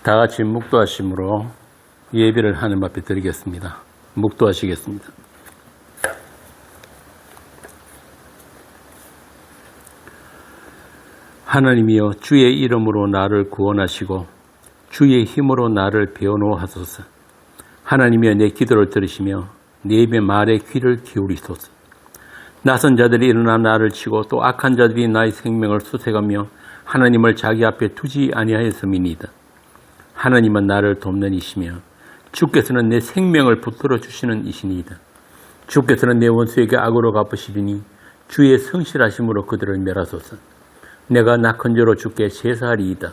다 같이 묵도하심으로 예배를 하나님 앞에 드리겠습니다. 묵도하시겠습니다. 하나님이여, 주의 이름으로 나를 구원하시고 주의 힘으로 나를 배워놓으소서. 하나님이여, 내 기도를 들으시며 내 입의 말에 귀를 기울이소서. 낯선 자들이 일어나 나를 치고 또 악한 자들이 나의 생명을 수색하며 하나님을 자기 앞에 두지 아니하였음이니이다. 하나님은 나를 돕는 이시며 주께서는 내 생명을 붙들어 주시는 이시니이다. 주께서는 내 원수에게 악으로 갚으시리니 주의 성실하심으로 그들을 멸하소서. 내가 낙헌죄로 주께 제사하리이다.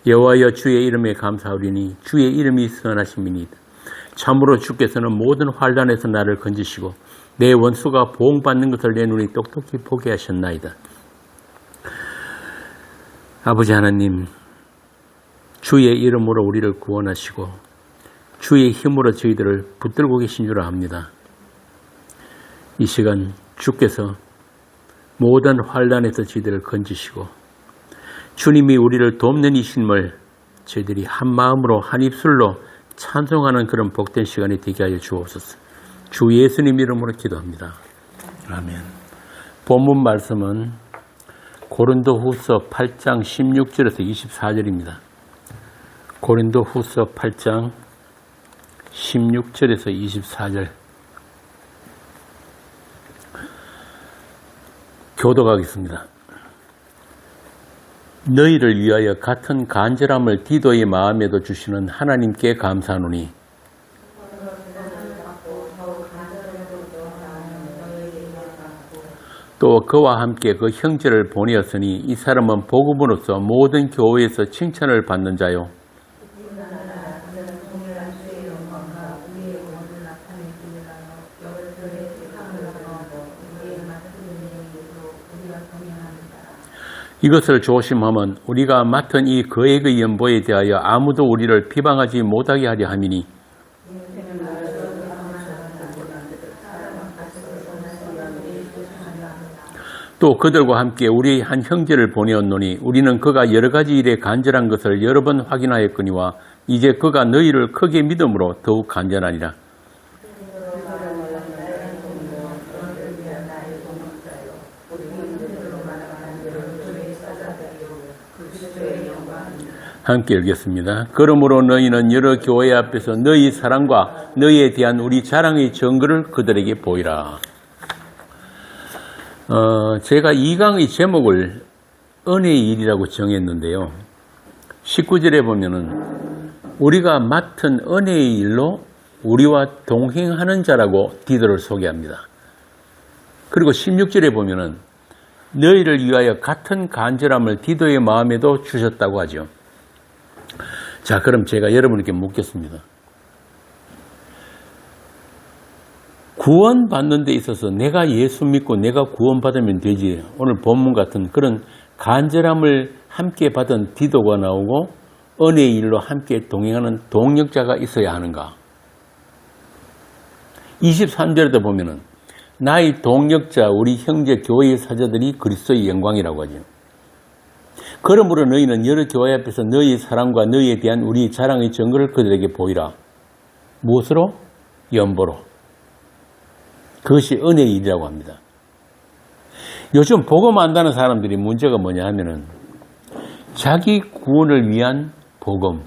여호와여, 주의 이름에 감사하리니 주의 이름이 선하심이니이다. 참으로 주께서는 모든 환난에서 나를 건지시고 내 원수가 보응받는 것을 내 눈이 똑똑히 보게 하셨나이다. 아버지 하나님, 주의 이름으로 우리를 구원하시고 주의 힘으로 저희들을 붙들고 계신 줄 압니다. 이 시간 주께서 모든 환난에서 저희들을 건지시고 주님이 우리를 돕는 이심을 저희들이 한 마음으로 한 입술로 찬송하는 그런 복된 시간이 되게 하여 주옵소서. 주 예수님 이름으로 기도합니다. 아멘. 본문 말씀은 고린도후서 8장 16절에서 24절입니다. 고린도후서 8장 16절에서 24절 교독하겠습니다. 너희를 위하여 같은 간절함을 디도의 마음에도 주시는 하나님께 감사하노니 또 그와 함께 그 형제를 보내었으니 이 사람은 복음으로써 모든 교회에서 칭찬을 받는 자요 이것을 조심하면 우리가 맡은 이 거액의 연보에 대하여 아무도 우리를 비방하지 못하게 하려 함이니 또 그들과 함께 우리 한 형제를 보내었노니 우리는 그가 여러 가지 일에 간절한 것을 여러 번 확인하였거니와 이제 그가 너희를 크게 믿음으로 더욱 간절하니라. 함께 읽겠습니다. 그러므로 너희는 여러 교회 앞에서 너희 사랑과 너희에 대한 우리 자랑의 증거를 그들에게 보이라. 제가 이 강의 제목을 은혜의 일이라고 정했는데요. 19절에 보면은 우리가 맡은 은혜의 일로 우리와 동행하는 자라고 디도를 소개합니다. 그리고 16절에 보면은 너희를 위하여 같은 간절함을 디도의 마음에도 주셨다고 하죠. 자, 그럼 제가 여러분께 묻겠습니다. 구원받는 데 있어서 내가 예수 믿고 내가 구원받으면 되지. 오늘 본문 같은 그런 간절함을 함께 받은 디도가 나오고 은혜의 일로 함께 동행하는 동력자가 있어야 하는가? 23절에도 보면은 나의 동력자 우리 형제 교회의 사자들이 그리스도의 영광이라고 하죠. 그러므로 너희는 여러 교회 앞에서 너희의 사랑과 너희에 대한 우리 자랑의 증거를 그들에게 보이라. 무엇으로? 연보로. 그것이 은혜의 일이라고 합니다. 요즘 복음 안다는 사람들이 문제가 뭐냐 하면은 자기 구원을 위한 복음,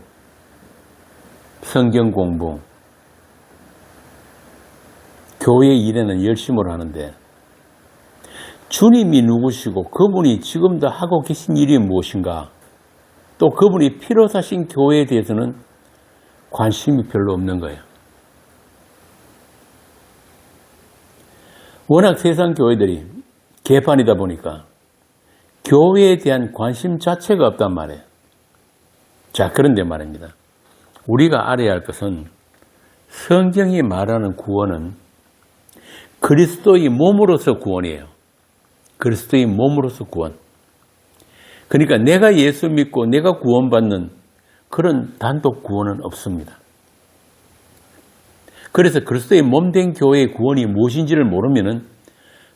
성경 공부, 교회 일에는 열심으로 하는데 주님이 누구시고 그분이 지금도 하고 계신 일이 무엇인가, 또 그분이 필요 사신 교회에 대해서는 관심이 별로 없는 거예요. 워낙 세상 교회들이 개판이다 보니까 교회에 대한 관심 자체가 없단 말이에요. 자, 그런데 말입니다. 우리가 알아야 할 것은 성경이 말하는 구원은 그리스도의 몸으로서 구원이에요. 그리스도의 몸으로서 구원. 그러니까 내가 예수 믿고 내가 구원받는 그런 단독 구원은 없습니다. 그래서 그리스도의 몸된 교회의 구원이 무엇인지를 모르면은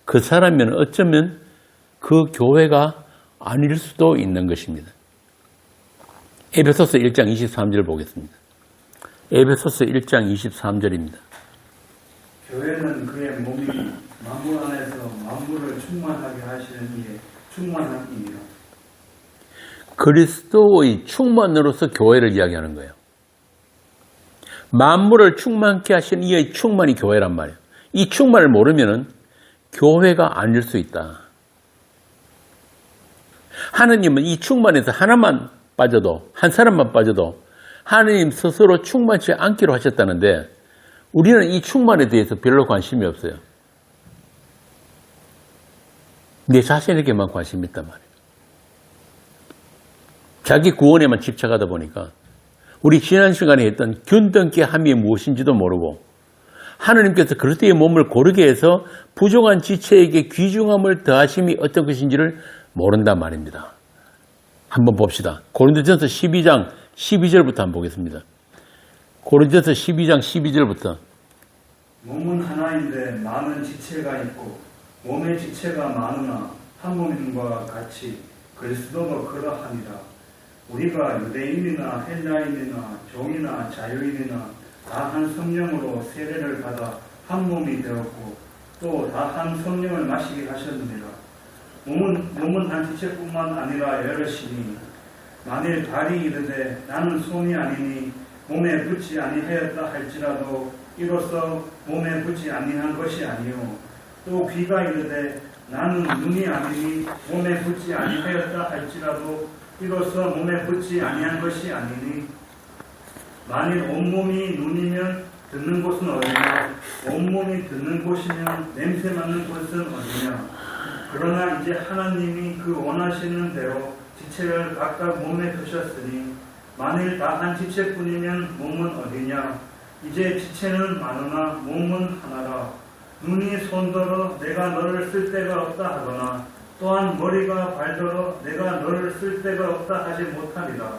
그 사람은 어쩌면 그 교회가 아닐 수도 있는 것입니다. 에베소서 1장 23절 보겠습니다. 에베소서 1장 23절입니다. 교회는 그의 몸이 만물 안에서 만물을 충만하게 하시는 이의 충만함이니라. 그리스도의 충만으로서 교회를 이야기하는 거예요. 만물을 충만케 하신 이의 충만이 교회란 말이에요. 이 충만을 모르면은 교회가 아닐 수 있다. 하느님은 이 충만에서 하나만 빠져도, 한 사람만 빠져도 하느님 스스로 충만치 않기로 하셨다는데 우리는 이 충만에 대해서 별로 관심이 없어요. 내 자신에게만 관심이 있단 말이에요. 자기 구원에만 집착하다 보니까 우리 지난 시간에 했던 균등케 함이 무엇인지도 모르고 하느님께서 그리스도의 몸을 고르게 해서 부족한 지체에게 귀중함을 더하심이 어떤 것인지를 모른단 말입니다. 한번 봅시다. 고린도전서 12장 12절부터 한번 보겠습니다. 고린도전서 12장 12절부터 몸은 하나인데 많은 지체가 있고 몸의 지체가 많으나 한 몸과 같이 그리스도도 그러하니라. 우리가 유대인이나 헬라인이나 종이나 자유인이나 다 한 성령으로 세례를 받아 한 몸이 되었고 또 다 한 성령을 마시게 하셨느니라. 몸은 한 지체뿐만 아니라 여럿이니 만일 발이 이르되 나는 손이 아니니 몸에 붙지 아니하였다 할지라도 이로써 몸에 붙지 아니한 것이 아니요 또 귀가 이르되 나는 눈이 아니니 몸에 붙지 아니하였다 할지라도 이로써 몸에 붙지 아니한 것이 아니니 만일 온몸이 눈이면 듣는 곳은 어디냐 온몸이 듣는 곳이면 냄새 맡는 곳은 어디냐 그러나 이제 하나님이 그 원하시는 대로 지체를 각각 몸에 두셨으니 만일 다 한 지체뿐이면 몸은 어디냐 이제 지체는 많으나 몸은 하나라. 눈이 손더러 내가 너를 쓸 데가 없다 하거나 또한 머리가 발더러 내가 너를 쓸 데가 없다 하지 못하리라.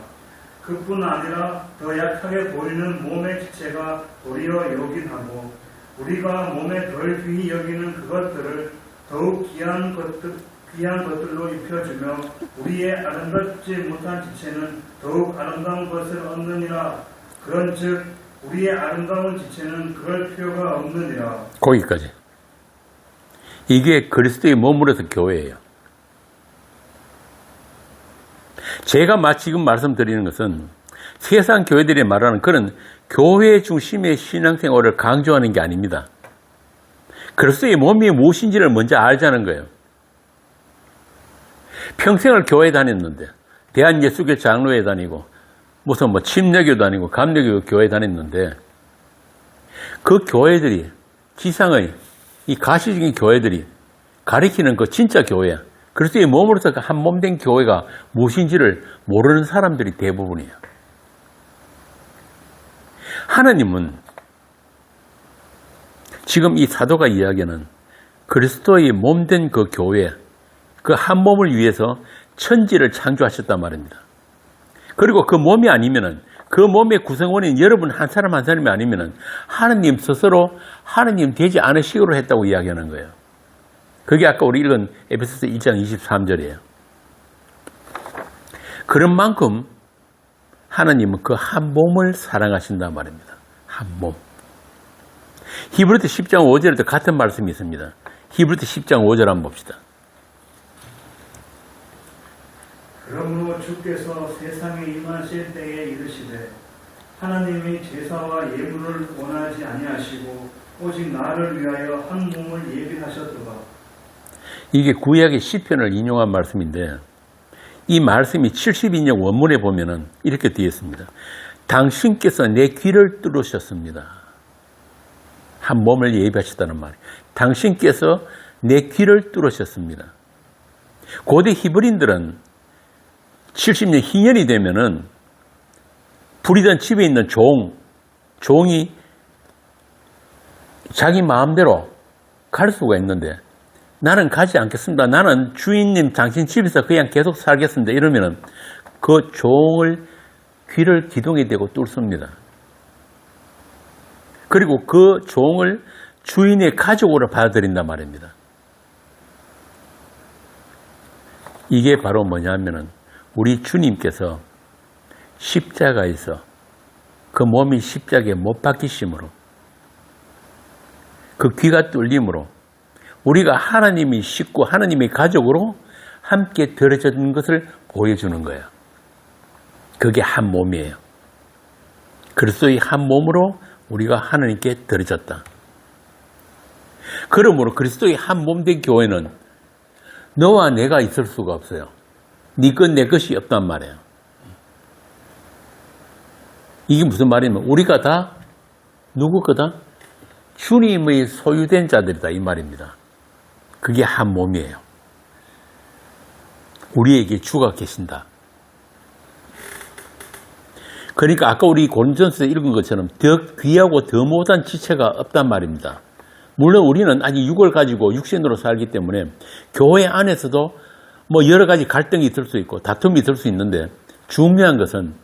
그뿐 아니라 더 약하게 보이는 몸의 지체가 도리어 요긴하고 우리가 몸에 덜 귀히 여기는 그것들을 더욱 귀한 것들로 입혀주며 우리의 아름답지 못한 지체는 더욱 아름다운 것을 얻느니라. 그런즉 우리의 아름다운 지체는 그럴 필요가 없느니라. 거기까지. 이게 그리스도의 몸으로서 교회예요. 제가 지금 말씀드리는 것은 세상 교회들이 말하는 그런 교회 중심의 신앙생활을 강조하는 게 아닙니다. 그리스도의 몸이 무엇인지를 먼저 알자는 거예요. 평생을 교회 다녔는데 대한예수교 장로회 다니고 무슨 침례교 다니고 감리교 교회 다녔는데 그 교회들이 지상의 이 가시적인 교회들이 가리키는 그 진짜 교회 그리스도의 몸으로서 한 몸 된 교회가 무엇인지를 모르는 사람들이 대부분이에요. 하나님은 지금 이 사도가 이야기하는 그리스도의 몸 된 그 교회 그 한 몸을 위해서 천지를 창조하셨단 말입니다. 그리고 그 몸이 아니면은 그 몸의 구성원인 여러분 한 사람 한 사람이 아니면은 하느님 스스로 하느님 되지 않으시기로 했다고 이야기하는 거예요. 그게 아까 우리 읽은 에베소서 1장 23절이에요. 그런 만큼 하나님은 그 한 몸을 사랑하신단 말입니다. 한 몸. 히브리서 10장 5절에도 같은 말씀이 있습니다. 히브리서 10장 5절 한번 봅시다. 그러므로 주께서 세상에 임하실 때에 이르시되 하나님이 제사와 예물을 원하지 아니하시고 오직 나를 위하여 한 몸을 예비하셨도다. 이게 구약의 시편을 인용한 말씀인데 이 말씀이 72년 원문에 보면은 이렇게 되어 있습니다. 당신께서 내 귀를 뚫으셨습니다. 한 몸을 예비하셨다는 말이에요. 당신께서 내 귀를 뚫으셨습니다. 고대 히브리인들은 70년 희년이 되면은 부리던 집에 있는 종이 자기 마음대로 갈 수가 있는데 나는 가지 않겠습니다. 나는 주인님 당신 집에서 그냥 계속 살겠습니다. 이러면은 그 종을 귀를 기둥에 대고 뚫습니다. 그리고 그 종을 주인의 가족으로 받아들인단 말입니다. 이게 바로 뭐냐면은 우리 주님께서 십자가에서 그 몸이 십자가에 못 박히심으로 그 귀가 뚫림으로 우리가 하나님의 식구, 하나님의 가족으로 함께 들어진 것을 보여주는 거예요. 그게 한 몸이에요. 그리스도의 한 몸으로 우리가 하나님께 들어졌다. 그러므로 그리스도의 한 몸 된 교회는 너와 내가 있을 수가 없어요. 네 것 내 것이 없단 말이에요. 이게 무슨 말이냐면 우리가 다 누구 거다? 주님의 소유된 자들이다 이 말입니다. 그게 한 몸이에요. 우리에게 주가 계신다. 그러니까 아까 우리 고린도전서 읽은 것처럼 더 귀하고 더 못한 지체가 없단 말입니다. 물론 우리는 아직 육을 가지고 육신으로 살기 때문에 교회 안에서도 뭐 여러 가지 갈등이 있을 수 있고 다툼이 있을 수 있는데 중요한 것은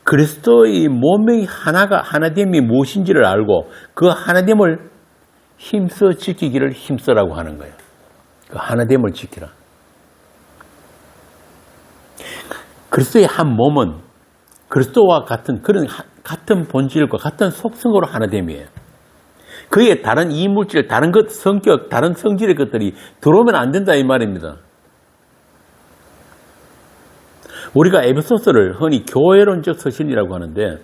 그리스도의 몸의 하나됨이 무엇인지를 알고 그 하나됨을 힘써 지키기를 힘써라고 하는 거예요. 그 하나됨을 지키라. 그리스도의 한 몸은 그리스도와 같은 그런 같은 본질과 같은 속성으로 하나됨이에요. 그의 다른 이물질, 다른 것, 성격, 다른 성질의 것들이 들어오면 안 된다 이 말입니다. 우리가 에베소서를 흔히 교회론적 서신이라고 하는데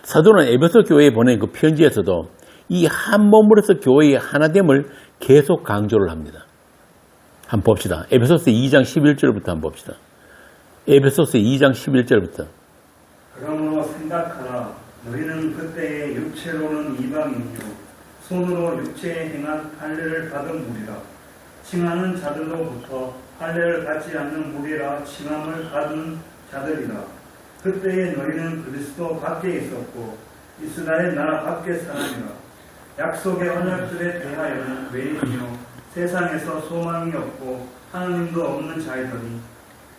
사도는 에베소 교회에 보낸 그 편지에서도 이 한 몸으로서 교회의 하나됨을 계속 강조를 합니다. 한번 봅시다. 에베소서 2장 11절부터 한번 봅시다. 에베소서 2장 11절부터 그러므로 생각하라. 너희는 그때의 육체로는 이방인이요 손으로 육체에 행한 할례를 받은 무리라. 칭하는 자들로부터 할례를 받지 않는 무리라 칭함을 받은 자들이라. 그때에 너희는 그리스도 밖에 있었고 이스라엘 나라 밖에 사람이라. 약속의 언약들에 대하여는 외인이요 세상에서 소망이 없고 하나님도 없는 자이더니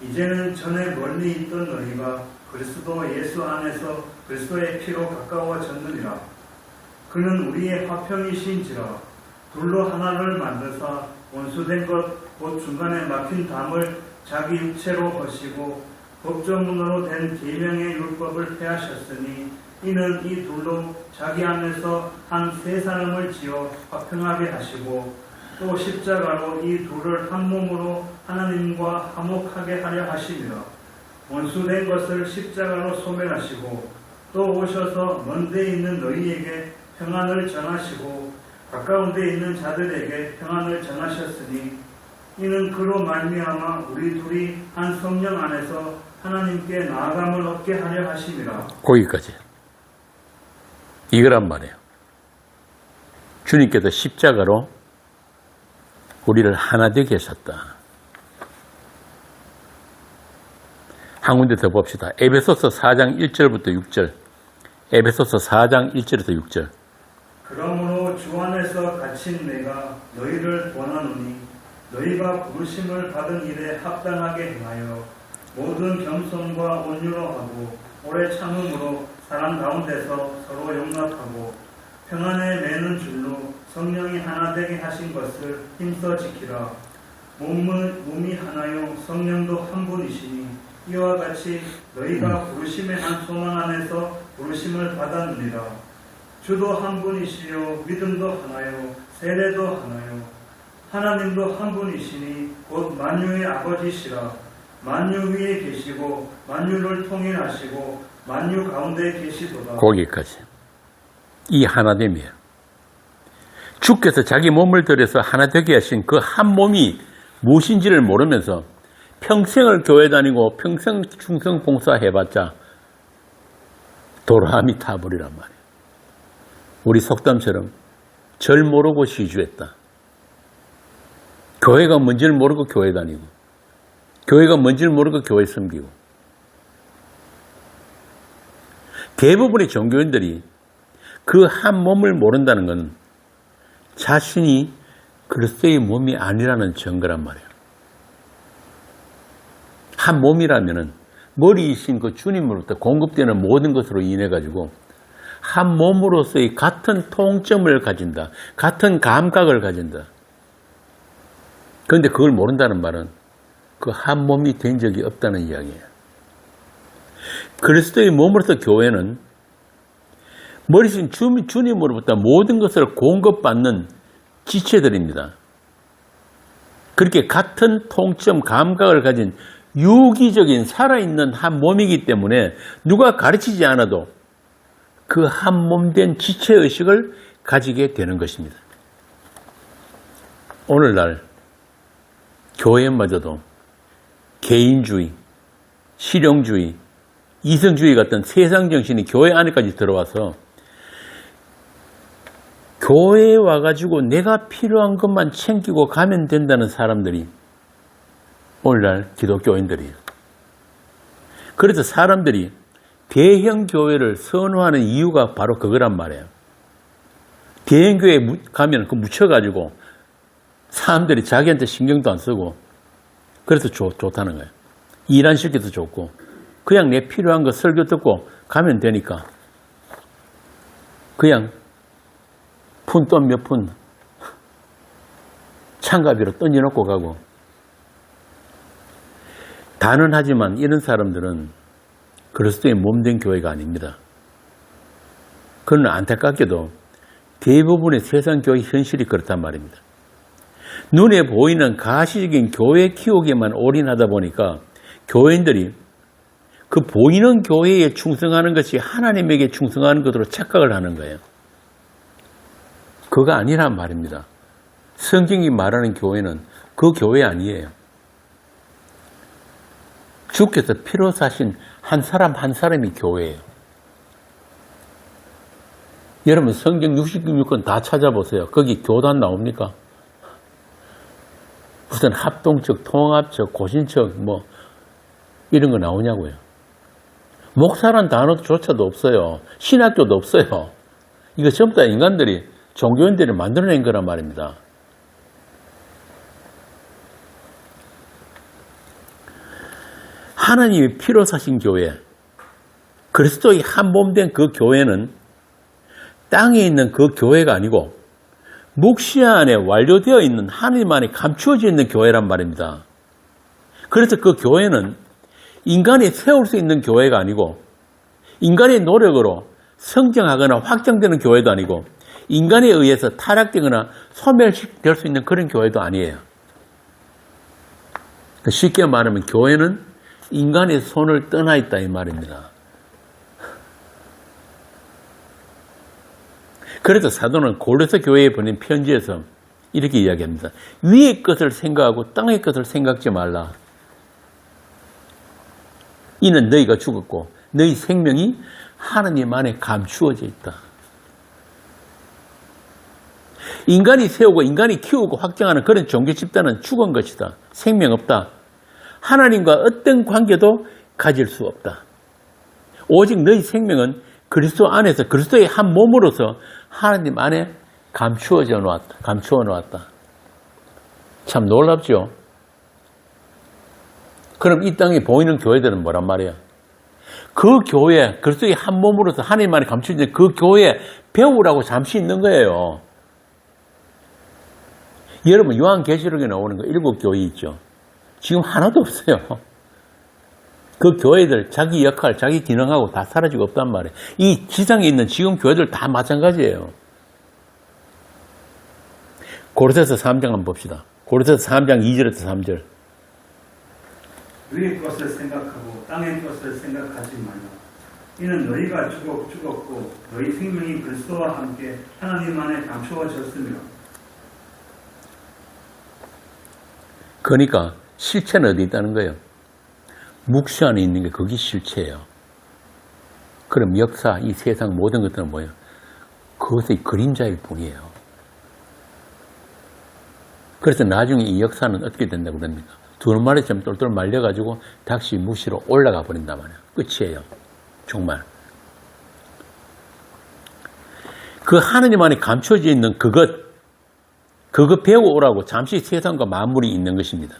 이제는 전에 멀리 있던 너희가 그리스도 예수 안에서 그리스도의 피로 가까워졌느니라. 그는 우리의 화평이신지라. 둘로 하나를 만드사 원수된 것 곧 중간에 막힌 담을 자기 육체로 거시고 법조문으로 된 계명의 율법을 폐하셨으니 이는 이 둘로 자기 안에서 한 세 사람을 지어 화평하게 하시고 또 십자가로 이 둘을 한 몸으로 하나님과 화목하게 하려 하시니라. 원수된 것을 십자가로 소멸하시고 또 오셔서 먼 데 있는 너희에게 평안을 전하시고 가까운 데 있는 자들에게 평안을 전하셨으니 이는 그로 말미암아 우리 둘이 한 성령 안에서 하나님께 나아감을 얻게 하려 하심이라. 거기까지. 이거란 말이에요. 주님께서 십자가로 우리를 하나 되게 하셨다. 한 군데 더 봅시다. 에베소서 4장 1절부터 6절. 에베소서 4장 1절에서 6절. 그러므로 주 안에서 갇힌 내가 너희를 권하노니 너희가 부르심을 받은 일에 합당하게 행하여 모든 겸손과 온유로 하고 오래 참음으로 사람 가운데서 서로 용납하고 평안에 매는 줄로 성령이 하나 되게 하신 것을 힘써 지키라. 몸이 하나요 성령도 한 분이시니 이와 같이 너희가 부르심의 한 소망 안에서 부르심을 받았느니라. 주도 한 분이시요 믿음도 하나요 세례도 하나요 하나님도 한 분이시니 곧 만유의 아버지시라. 만유 위에 계시고 만유를 통일하시고 만유 가운데 계시도다. 거기까지. 이 하나됨이에요. 주께서 자기 몸을 들여서 하나 되게 하신 그 한 몸이 무엇인지를 모르면서 평생을 교회 다니고 평생 충성 봉사해봤자 도람이 타버리란 말이에요. 우리 속담처럼 절 모르고 시주했다. 교회가 뭔지를 모르고 교회 다니고 교회가 뭔지를 모르고 교회 섬기고 대부분의 종교인들이 그 한 몸을 모른다는 건 자신이 그리스도의 몸이 아니라는 증거란 말이에요. 한 몸이라면은 머리이신 그 주님으로부터 공급되는 모든 것으로 인해 가지고 한 몸으로서의 같은 통점을 가진다. 같은 감각을 가진다. 그런데 그걸 모른다는 말은 그 한 몸이 된 적이 없다는 이야기예요. 그리스도의 몸으로서 교회는 머리신 주님으로부터 모든 것을 공급받는 지체들입니다. 그렇게 같은 통점 감각을 가진 유기적인 살아있는 한 몸이기 때문에 누가 가르치지 않아도 그 한 몸된 지체의식을 가지게 되는 것입니다. 오늘날 교회마저도 개인주의, 실용주의, 이성주의 같은 세상정신이 교회 안에까지 들어와서 교회에 와가지고 내가 필요한 것만 챙기고 가면 된다는 사람들이 오늘날 기독교인들이에요. 그래서 사람들이 대형 교회를 선호하는 이유가 바로 그거란 말이에요. 대형 교회에 가면 그 묻혀가지고 사람들이 자기한테 신경도 안 쓰고 그래서 좋다는 거예요. 일 안 시켜도 좋고 그냥 내 필요한 거 설교 듣고 가면 되니까 그냥 푼돈 몇 푼 참가비로 던져놓고 가고. 단언하지만 이런 사람들은 그리스도의 몸된 교회가 아닙니다. 그러나 안타깝게도 대부분의 세상 교회 현실이 그렇단 말입니다. 눈에 보이는 가시적인 교회 키우기에만 올인하다 보니까 교회인들이 그 보이는 교회에 충성하는 것이 하나님에게 충성하는 것으로 착각을 하는 거예요. 그거 아니란 말입니다. 성경이 말하는 교회는 그 교회 아니에요. 주께서 피로 사신 한 사람 한 사람이 교회예요. 여러분 성경 66권 다 찾아보세요. 거기 교단 나옵니까? 무슨 합동적, 통합적, 고신적 뭐 이런 거 나오냐고요. 목사란 단어조차도 없어요. 신학교도 없어요. 이거 전부 다 인간들이 종교인들이 만들어낸 거란 말입니다. 하나님이 피로 사신 교회, 그리스도의 한 몸 된 그 교회는 땅에 있는 그 교회가 아니고 묵시아 안에 완료되어 있는 하나님 안에 감추어져 있는 교회란 말입니다. 그래서 그 교회는 인간이 세울 수 있는 교회가 아니고 인간의 노력으로 성장하거나 확장되는 교회도 아니고 인간에 의해서 타락되거나 소멸될 수 있는 그런 교회도 아니에요. 쉽게 말하면 교회는 인간의 손을 떠나 있다 이 말입니다. 그래서 사도는 고린도 교회에 보낸 편지에서 이렇게 이야기합니다. 위의 것을 생각하고 땅의 것을 생각지 말라. 이는 너희가 죽었고 너희 생명이 하나님 안에 감추어져 있다. 인간이 세우고 인간이 키우고 확장하는 그런 종교 집단은 죽은 것이다. 생명 없다. 하나님과 어떤 관계도 가질 수 없다. 오직 너희 생명은 그리스도 안에서 그리스도의 한 몸으로서 하나님 안에 감추어 놓았다. 참 놀랍죠? 그럼 이 땅에 보이는 교회들은 뭐란 말이에요? 그 교회, 그리스도의 한 몸으로서 하나님 안에 감추어진 그 교회 배우라고 잠시 있는 거예요. 여러분 요한계시록에 나오는 거 7교회 있죠. 지금 하나도 없어요. 그 교회들 자기 역할, 자기 기능하고 다 사라지고 없단 말이에요. 이 지상에 있는 지금 교회들 다 마찬가지예요. 고린도서 3장 한번 봅시다. 고린도서 3장 2절에서 3절. 위의 것을 생각하고 땅의 것을 생각하지 말라. 이는 너희가 죽었고 너희 생명이 그리스도와 함께 하나님 안에 감추어졌으며. 그러니까 실체는 어디 있다는 거예요? 묵시 안에 있는 게 그게 실체예요. 그럼 역사, 이 세상 모든 것들은 뭐예요? 그것의 그림자일 뿐이에요. 그래서 나중에 이 역사는 어떻게 된다고 그럽니까? 두루마리처럼 똘똘 말려가지고 다시 묵시로 올라가 버린단 말이에요. 끝이에요. 정말. 그 하느님 안에 감춰져 있는 그거 배우고 오라고 잠시 세상과 만물이 있는 것입니다.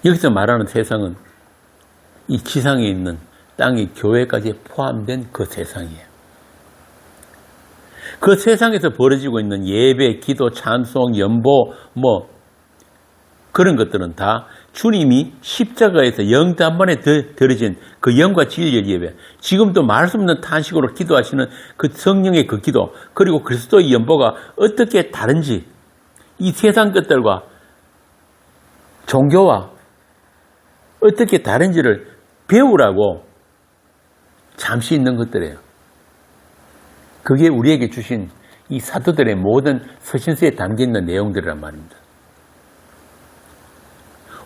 여기서 말하는 세상은 이 지상에 있는 땅이 교회까지 포함된 그 세상이에요. 그 세상에서 벌어지고 있는 예배, 기도, 찬송, 연보, 그런 것들은 다 주님이 십자가에서 영단번에 드려진 그 영과 진리의 예배, 지금도 말 수 없는 탄식으로 기도하시는 그 성령의 그 기도, 그리고 그리스도의 연보가 어떻게 다른지, 이 세상 것들과 종교와 어떻게 다른지를 배우라고 잠시 있는 것들이에요. 그게 우리에게 주신 이 사도들의 모든 서신서에 담겨있는 내용들이란 말입니다.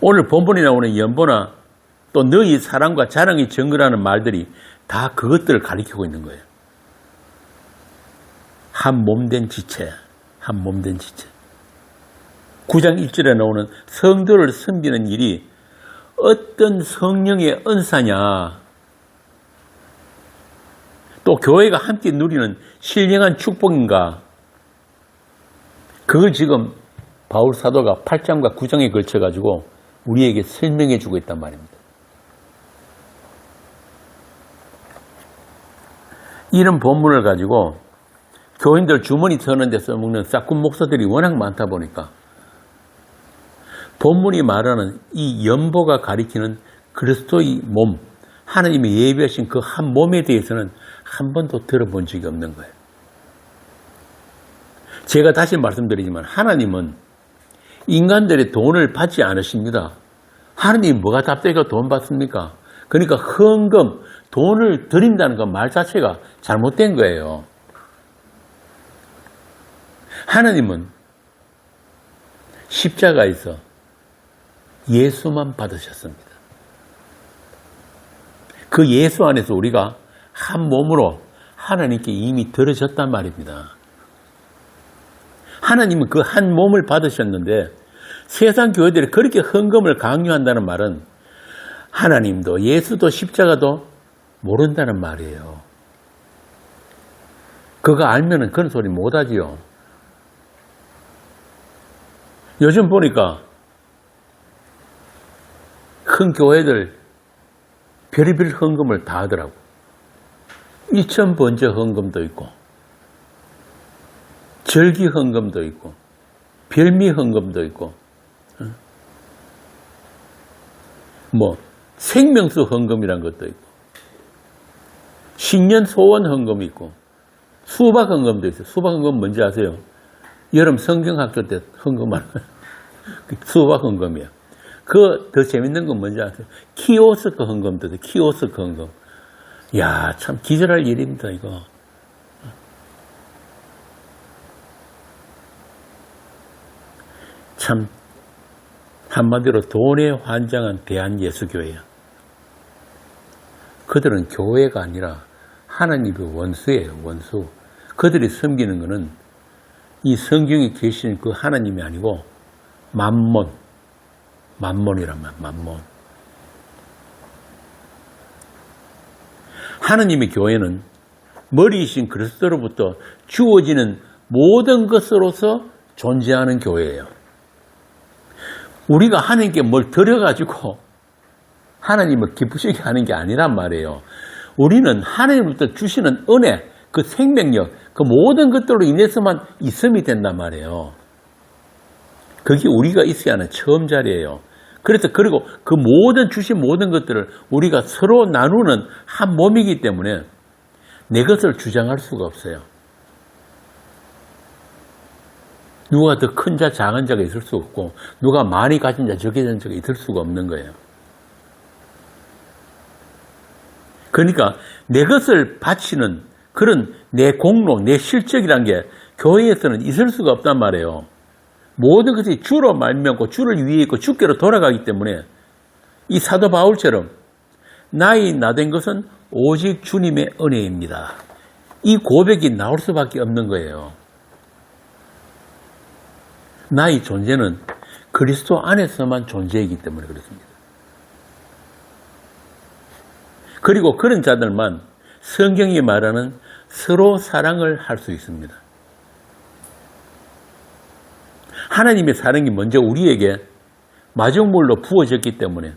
오늘 본문에 나오는 연보나 또 너희 사랑과 자랑이 증거라는 말들이 다 그것들을 가리키고 있는 거예요. 한 몸된 지체, 한 몸된 지체. 9장 1절에 나오는 성도를 섬기는 일이 어떤 성령의 은사냐, 또 교회가 함께 누리는 신령한 축복인가, 그걸 지금 바울 사도가 8장과 9장에 걸쳐가지고 우리에게 설명해 주고 있단 말입니다. 이런 본문을 가지고 교인들 주머니 터는 데 써먹는 싹군 목사들이 워낙 많다 보니까 본문이 말하는 이 연보가 가리키는 그리스도의 몸, 하나님이 예비하신 그 한 몸에 대해서는 한 번도 들어본 적이 없는 거예요. 제가 다시 말씀드리지만 하나님은 인간들의 돈을 받지 않으십니다. 하나님이 뭐가 답답해서 돈 받습니까? 그러니까 헌금, 돈을 드린다는 그 말 자체가 잘못된 거예요. 하나님은 십자가에서 예수만 받으셨습니다. 그 예수 안에서 우리가 한 몸으로 하나님께 이미 들어졌단 말입니다. 하나님은 그 한 몸을 받으셨는데 세상 교회들이 그렇게 헌금을 강요한다는 말은 하나님도 예수도 십자가도 모른다는 말이에요. 그거 알면은 그런 소리 못하지요. 요즘 보니까 큰 교회들 별의별 헌금을 다 하더라고. 1,000번째 헌금도 있고 절기 헌금도 있고 별미 헌금도 있고 뭐 생명수 헌금이란 것도 있고 신년 소원 헌금이 있고 수박 헌금도 있어요. 수박 헌금 뭔지 아세요? 여름 성경학교 때 헌금하는 수박 헌금이야. 그 더 재밌는 건 뭔지 아세요? 키오스크 헌금도 있어요. 키오스크 헌금. 야, 참 기절할 일입니다, 이거. 참 한마디로 돈에 환장한 대한예수교회야. 그들은 교회가 아니라 하나님의 원수예요, 원수. 그들이 섬기는 것은 이 성경에 계신 그 하나님이 아니고 만몬이란 말, 만몬. 하나님의 교회는 머리이신 그리스도로부터 주어지는 모든 것으로서 존재하는 교회예요. 우리가 하나님께 뭘 드려가지고 하나님을 기쁘시게 하는 게 아니란 말이에요. 우리는 하나님부터 주시는 은혜, 그 생명력, 그 모든 것들로 인해서만 있음이 된단 말이에요. 그게 우리가 있어야 하는 처음 자리예요. 그래서 그리고 그 모든 주신 모든 것들을 우리가 서로 나누는 한 몸이기 때문에 내 것을 주장할 수가 없어요. 누가 더 큰 자, 작은 자가 있을 수 없고 누가 많이 가진 자, 적게 가진 자가 있을 수가 없는 거예요. 그러니까 내 것을 바치는 그런 내 공로, 내 실적이란 게 교회에서는 있을 수가 없단 말이에요. 모든 것이 주로 말미암고 주를 위해 있고 주께로 돌아가기 때문에 이 사도 바울처럼 나의 나된 것은 오직 주님의 은혜입니다. 이 고백이 나올 수밖에 없는 거예요. 나의 존재는 그리스도 안에서만 존재이기 때문에 그렇습니다. 그리고 그런 자들만 성경이 말하는 서로 사랑을 할 수 있습니다. 하나님의 사랑이 먼저 우리에게 마중물로 부어졌기 때문에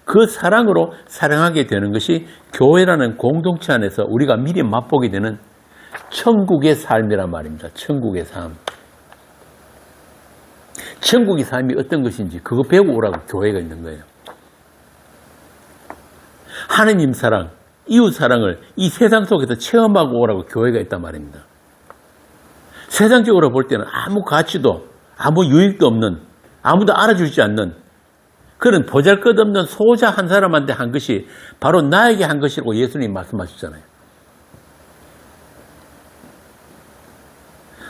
그 사랑으로 사랑하게 되는 것이 교회라는 공동체 안에서 우리가 미리 맛보게 되는 천국의 삶이란 말입니다. 천국의 삶. 천국의 삶이 어떤 것인지 그거 배우고 오라고 교회가 있는 거예요. 하느님 사랑, 이웃 사랑을 이 세상 속에서 체험하고 오라고 교회가 있단 말입니다. 세상적으로 볼 때는 아무 가치도 아무 유익도 없는, 아무도 알아주지 않는 그런 보잘것없는 소자 한 사람한테 한 것이 바로 나에게 한 것이라고 예수님이 말씀하셨잖아요.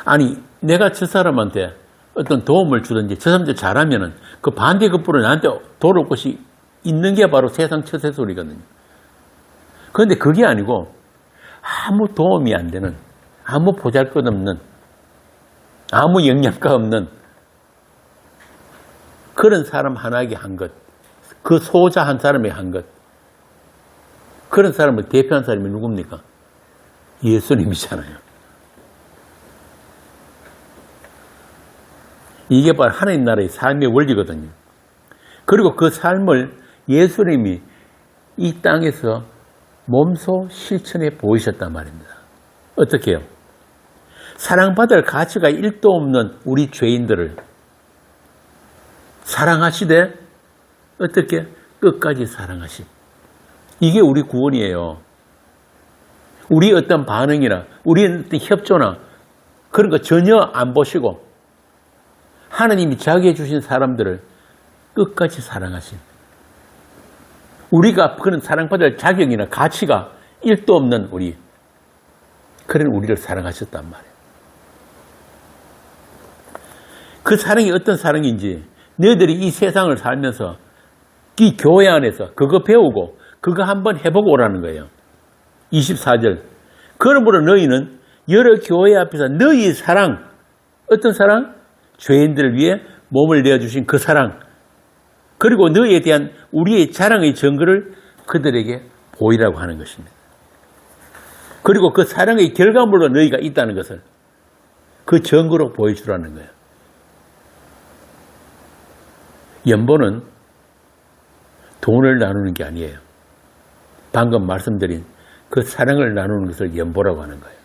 아니 내가 저 사람한테 어떤 도움을 주든지 저 사람들 잘하면은 그 반대급부로 나한테 돌아올 것이 있는 게 바로 세상 처세소리거든요. 그런데 그게 아니고 아무 도움이 안 되는, 아무 보잘것없는, 아무 영양가 없는 그런 사람 하나에게 한 것, 그 소자 한 사람에게 한 것, 그런 사람을 대표한 사람이 누굽니까? 예수님이잖아요. 이게 바로 하나님 나라의 삶의 원리거든요. 그리고 그 삶을 예수님이 이 땅에서 몸소 실천해 보이셨단 말입니다. 어떻게 해요? 사랑받을 가치가 1도 없는 우리 죄인들을 사랑하시되 어떻게? 끝까지 사랑하심. 이게 우리 구원이에요. 우리 어떤 반응이나 우리 어떤 협조나 그런 거 전혀 안 보시고 하나님이 자기에 주신 사람들을 끝까지 사랑하심. 우리가 그런 사랑받을 자격이나 가치가 1도 없는 그런 우리를 사랑하셨단 말이에요. 그 사랑이 어떤 사랑인지 너희들이 이 세상을 살면서 이 교회 안에서 그거 배우고 그거 한번 해보고 오라는 거예요. 24절. 그러므로 너희는 여러 교회 앞에서 너희의 사랑, 어떤 사랑? 죄인들을 위해 몸을 내어주신 그 사랑, 그리고 너희에 대한 우리의 자랑의 증거를 그들에게 보이라고 하는 것입니다. 그리고 그 사랑의 결과물로 너희가 있다는 것을 그 증거로 보여주라는 거예요. 연보는 돈을 나누는 게 아니에요. 방금 말씀드린 그 사랑을 나누는 것을 연보라고 하는 거예요.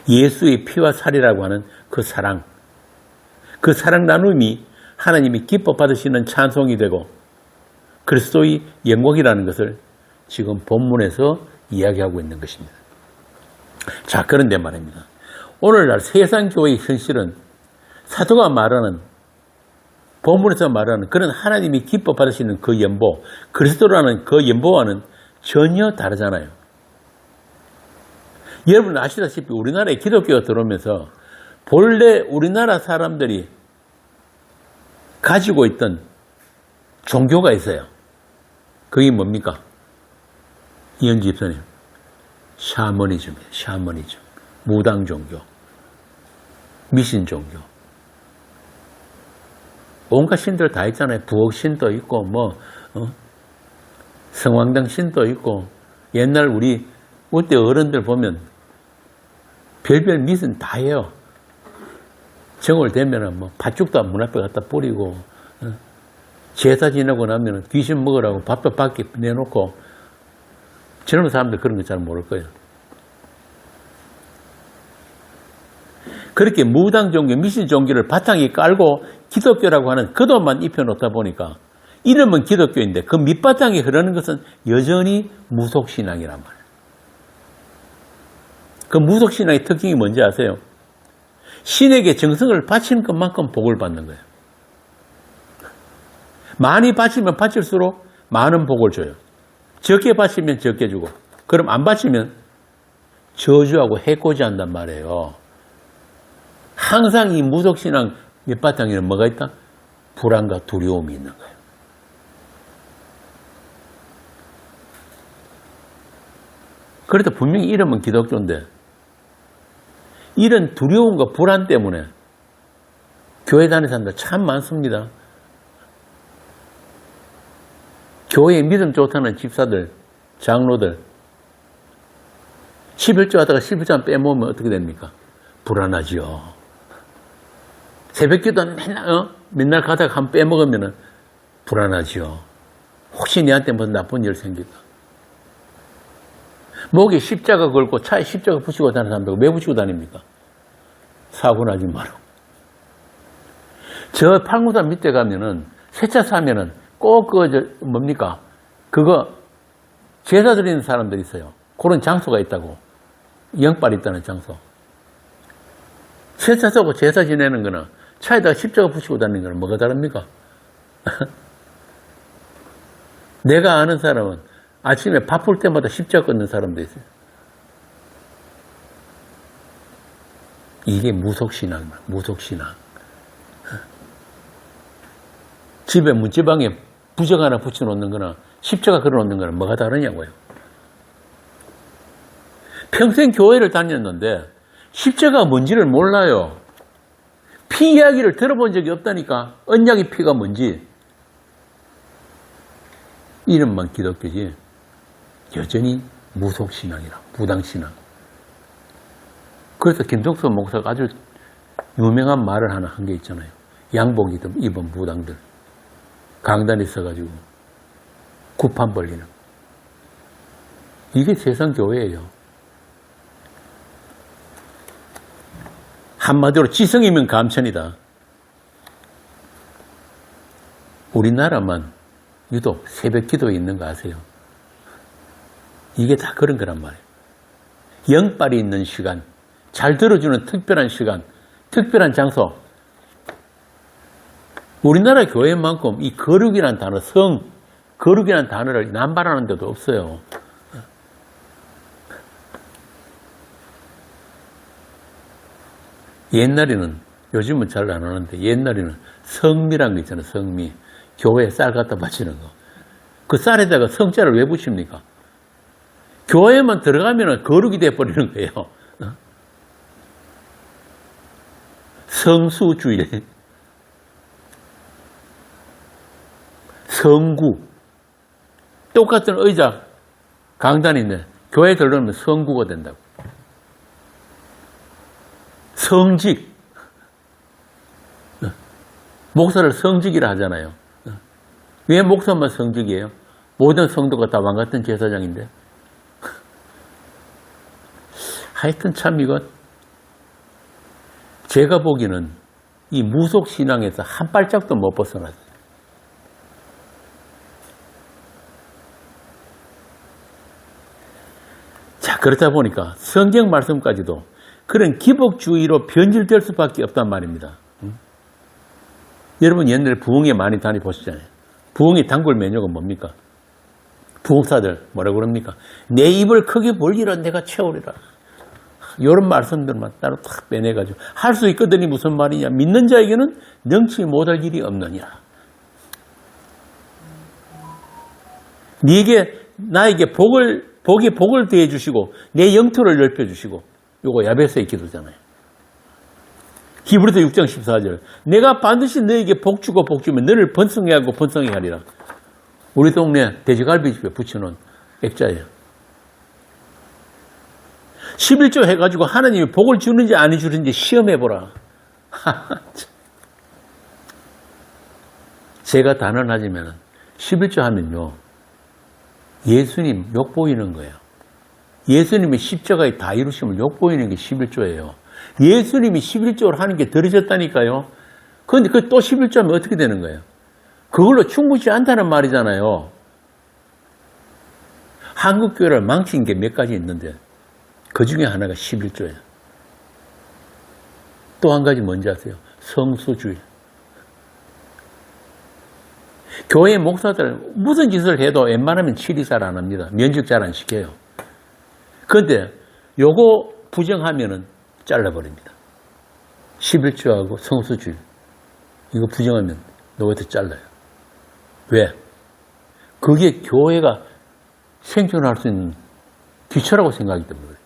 예수의 피와 살이라고 하는 그 사랑, 그 사랑 나눔이 하나님이 기뻐 받으시는 찬송이 되고 그리스도의 영광이라는 것을 지금 본문에서 이야기하고 있는 것입니다. 자, 그런데 말입니다. 오늘날 세상교회의 현실은 사도가 말하는, 본문에서 말하는 그런 하나님이 기뻐 받으시는 그 연보, 그리스도라는 그 연보와는 전혀 다르잖아요. 여러분 아시다시피 우리나라에 기독교가 들어오면서 본래 우리나라 사람들이 가지고 있던 종교가 있어요. 그게 뭡니까? 이현지 집사님. 샤머니즘이에요. 샤머니즘. 무당 종교. 미신 종교. 온갖 신들 다 있잖아요. 부엌신도 있고 성황당 신도 있고 옛날 우리 그때 어른들 보면 별별 미신 다 해요. 정월 되면은 팥죽도 문 앞에 갖다 뿌리고 제사 지내고 나면은 귀신 먹으라고 밥도 밖에 내놓고 젊은 사람들 그런 거 잘 모를 거예요. 그렇게 무당 종교, 미신 종교를 바탕에 깔고 기독교라고 하는 겉옷만 입혀놓다 보니까 이름은 기독교인데 그 밑바탕에 흐르는 것은 여전히 무속신앙이란 말이에요. 그 무속신앙의 특징이 뭔지 아세요? 신에게 정성을 바치는 것만큼 복을 받는 거예요. 많이 바치면 바칠수록 많은 복을 줘요. 적게 바치면 적게 주고, 그럼 안 바치면 저주하고 해코지 한단 말이에요. 항상 이 무속신앙 밑바탕에는 뭐가 있다? 불안과 두려움이 있는 거예요. 그래도 분명히 이름은 기독교인데 이런 두려움과 불안 때문에 교회 다니는 사람들 참 많습니다. 교회에 믿음 좋다는 집사들, 장로들 11조 하다가 11조 빼먹으면 어떻게 됩니까? 불안하지요. 새벽기도 맨날 가다가 한 빼먹으면 불안하지요. 혹시 내한테 무슨 나쁜 일 생길까? 목에 십자가 걸고 차에 십자가 붙이고 다니는 사람들 왜 붙이고 다닙니까? 사고 나지 말고. 저 팔공산 밑에 가면은 세차 사면은 꼭 뭡니까? 그거 제사 드리는 사람들이 있어요. 그런 장소가 있다고. 영빨이 있다는 장소. 세차 사고 제사 지내는 거는 차에다가 십자가 붙이고 다니는 거는 뭐가 다릅니까? 내가 아는 사람은 아침에 바쁠 때마다 십자가 끊는 사람도 있어요. 이게 무속신앙이야, 무속신앙. 집에 문지방에 부적 하나 붙여놓는 거나 십자가 걸어놓는 거는 뭐가 다르냐고요. 평생 교회를 다녔는데 십자가 뭔지를 몰라요. 피 이야기를 들어본 적이 없다니까. 언약의 피가 뭔지. 이름만 기독교지 여전히 무속신앙이라, 무당신앙. 그래서 김종서 목사가 아주 유명한 말을 하나 한 게 있잖아요. 양복 입은 무당들 강단에 있어가지고 구판 벌리는. 이게 세상 교회예요. 한마디로 지성이면 감천이다. 우리나라만 유독 새벽 기도에 있는 거 아세요? 이게 다 그런 거란 말이에요. 영빨이 있는 시간, 잘 들어주는 특별한 시간, 특별한 장소. 우리나라 교회만큼 이 거룩이라는 단어, 거룩이라는 단어를 남발하는 데도 없어요. 옛날에는, 요즘은 잘 안 하는데 옛날에는 성미란 거 있잖아요. 성미. 교회에 쌀 갖다 바치는 거. 그 쌀에다가 성자를 왜 붙입니까? 교회만 들어가면 거룩이 돼버리는 거예요. 성수주의. 성구. 똑같은 의자, 강단인데 교회에 들어오면 성구가 된다고. 성직. 목사를 성직이라 하잖아요. 왜 목사만 성직이에요? 모든 성도가 다 왕같은 제사장인데. 하여튼 참 이건 제가 보기에는 이 무속신앙에서 한 발짝도 못 벗어났어요. 자, 그렇다 보니까 성경 말씀까지도 그런 기복주의로 변질될 수밖에 없단 말입니다. 여러분 옛날에 부흥회 많이 다녀보셨잖아요. 부흥회 단골 메뉴가 뭡니까? 부흥사들 뭐라고 그럽니까? 내 입을 크게 벌리라 내가 채우리라. 이런 말씀들만 따로 탁 빼내가지고 할 수 있거든이 무슨 말이냐. 믿는 자에게는 능치 못할 일이 없느냐. 나에게 복을 대해 주시고 내 영토를 넓혀 주시고. 요거 야베스의 기도잖아요. 히브리서 6장 14절. 내가 반드시 너에게 복 주고 복 주면 너를 번성해 하고 번성해 하리라. 우리 동네 돼지갈비집에 붙여놓은 액자예요. 11조 해가지고 하나님이 복을 주는지 안 주는지 시험해보라. 제가 단언하자면 11조 하면요. 예수님 욕 보이는 거예요. 예수님이 십자가에 다 이루심을 욕보이는 게 11조예요. 예수님이 11조를 하는 게 들어졌다니까요. 그런데 그 또 11조하면 어떻게 되는 거예요? 그걸로 충분치 않다는 말이잖아요. 한국교회를 망친 게 몇 가지 있는데 그 중에 하나가 11조예요. 또 한 가지 뭔지 아세요? 성수주의. 교회 목사들 무슨 짓을 해도 웬만하면 치리 잘 안 합니다. 면직 잘 안 시켜요. 그런데 요거 부정하면은 잘라버립니다. 11조하고 성수주의. 이거 부정하면 너희들 잘라요. 왜? 그게 교회가 생존할 수 있는 기초라고 생각하기 때문에 그래요.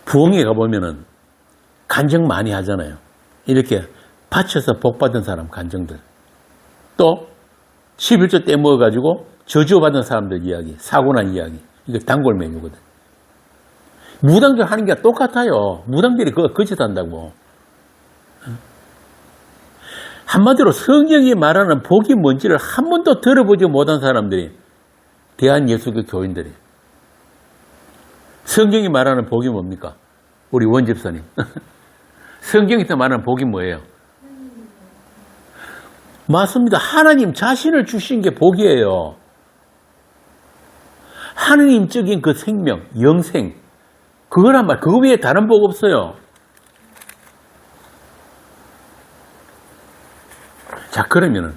부흥회 가보면은 간증 많이 하잖아요. 이렇게 바쳐서 복받은 사람 간증들. 또 11조 떼먹어가지고 저주받은 사람들 이야기, 사고난 이야기. 이거 단골 메뉴거든. 무당들 하는 게 똑같아요. 무당들이 그거 거짓한다고. 한마디로 성경이 말하는 복이 뭔지를 한 번도 들어보지 못한 사람들이 대한예수교 교인들이 성경이 말하는 복이 뭡니까? 우리 원집사님. 성경에서 말하는 복이 뭐예요? 맞습니다. 하나님 자신을 주신 게 복이에요. 하느님적인 그 생명, 영생, 그거란 말, 그거 외에 다른 복 없어요. 자, 그러면은,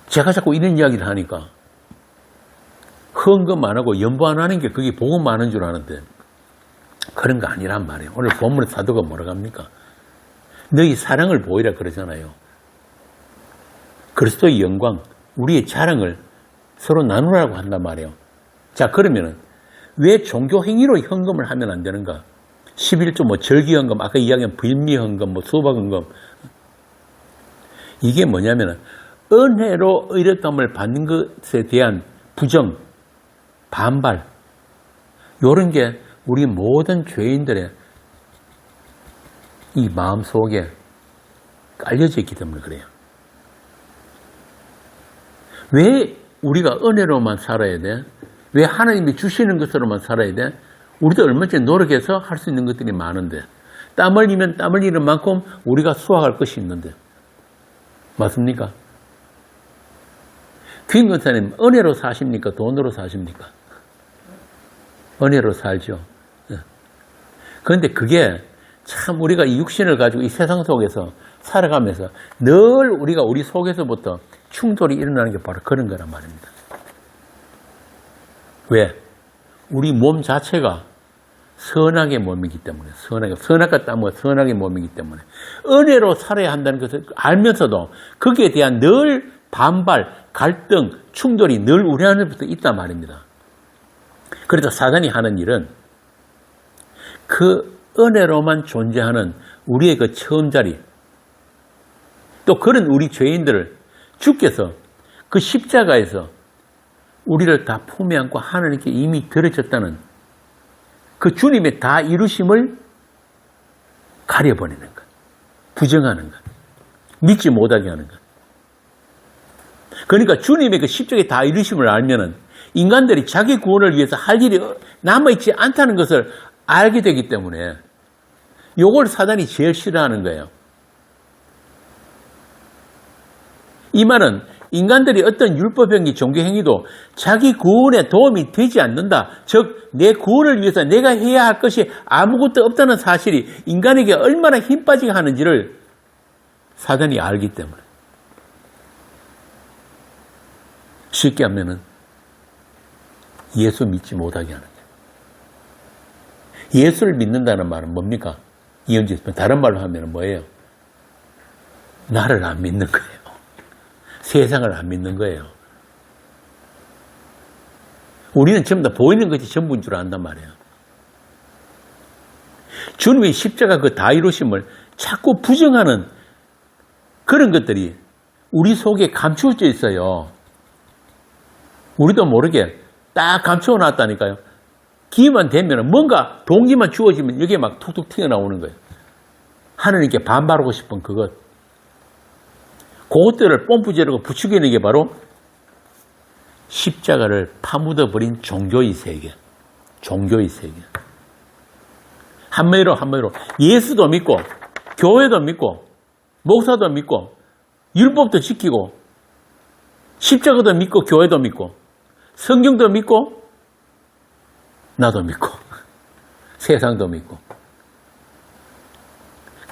제가 자꾸 이런 이야기를 하니까, 헌금 안 하고 연보 안 하는 게 그게 복음 많은 줄 아는데, 그런 거 아니란 말이에요. 오늘 본문의 사도가 뭐라고 합니까? 너희 사랑을 보이라 그러잖아요. 그리스도의 영광, 우리의 자랑을 서로 나누라고 한단 말이에요. 자, 그러면은 왜 종교 행위로 헌금을 하면 안 되는가? 11조 뭐 절기헌금, 아까 이야기한 불미헌금, 뭐 수박헌금. 이게 뭐냐면은 은혜로 의롭다함을 받는 것에 대한 부정, 반발, 이런 게 우리 모든 죄인들의 이 마음 속에 깔려져 있기 때문에 그래요. 왜 우리가 은혜로만 살아야 돼? 왜 하나님이 주시는 것으로만 살아야 돼? 우리도 얼마든지 노력해서 할 수 있는 것들이 많은데, 땀 흘리면 땀 흘리는 만큼 우리가 수확할 것이 있는데, 맞습니까? 귀인 권사님, 은혜로 사십니까? 돈으로 사십니까? 은혜로 살죠. 그런데 그게 참 우리가 이 육신을 가지고 이 세상 속에서 살아가면서 늘 우리가 우리 속에서부터 충돌이 일어나는 게 바로 그런 거란 말입니다. 왜? 우리 몸 자체가 선악의 몸이기 때문에, 선악과 땀과 선악의 몸이기 때문에 은혜로 살아야 한다는 것을 알면서도 거기에 대한 늘 반발, 갈등, 충돌이 늘 우리 안에부터 있단 말입니다. 그래서 사단이 하는 일은 그 은혜로만 존재하는 우리의 그 처음 자리, 또 그런 우리 죄인들을 주께서 그 십자가에서 우리를 다 품에 안고 하나님께 이미 드려졌다는 그 주님의 다 이루심을 가려버리는 것, 부정하는 것, 믿지 못하게 하는 것. 그러니까 주님의 그 십자가의 다 이루심을 알면은 인간들이 자기 구원을 위해서 할 일이 남아있지 않다는 것을 알게 되기 때문에 요걸 사단이 제일 싫어하는 거예요. 이 말은 인간들이 어떤 율법행위, 종교행위도 자기 구원에 도움이 되지 않는다. 즉, 내 구원을 위해서 내가 해야 할 것이 아무것도 없다는 사실이 인간에게 얼마나 힘 빠지게 하는지를 사단이 알기 때문에. 쉽게 하면은 예수 믿지 못하게 하는 거예요. 예수를 믿는다는 말은 뭡니까? 이현지, 다른 말로 하면 뭐예요? 나를 안 믿는 거예요. 세상을 안 믿는 거예요. 우리는 전부 다 보이는 것이 전부인 줄 안단 말이에요. 주님의 십자가 그 다 이루심을 자꾸 부정하는 그런 것들이 우리 속에 감추어져 있어요. 우리도 모르게 딱 감추어 놨다니까요. 기회만 되면 뭔가 동기만 주어지면 여기에 막 툭툭 튀어나오는 거예요. 하나님께 반발하고 싶은 그것. 그것들을 뽐뿌지르고 부추기는 게 바로 십자가를 파묻어버린 종교의 세계. 종교의 세계. 한마디로 예수도 믿고 교회도 믿고 목사도 믿고 율법도 지키고 십자가도 믿고 교회도 믿고 성경도 믿고 나도 믿고 세상도 믿고.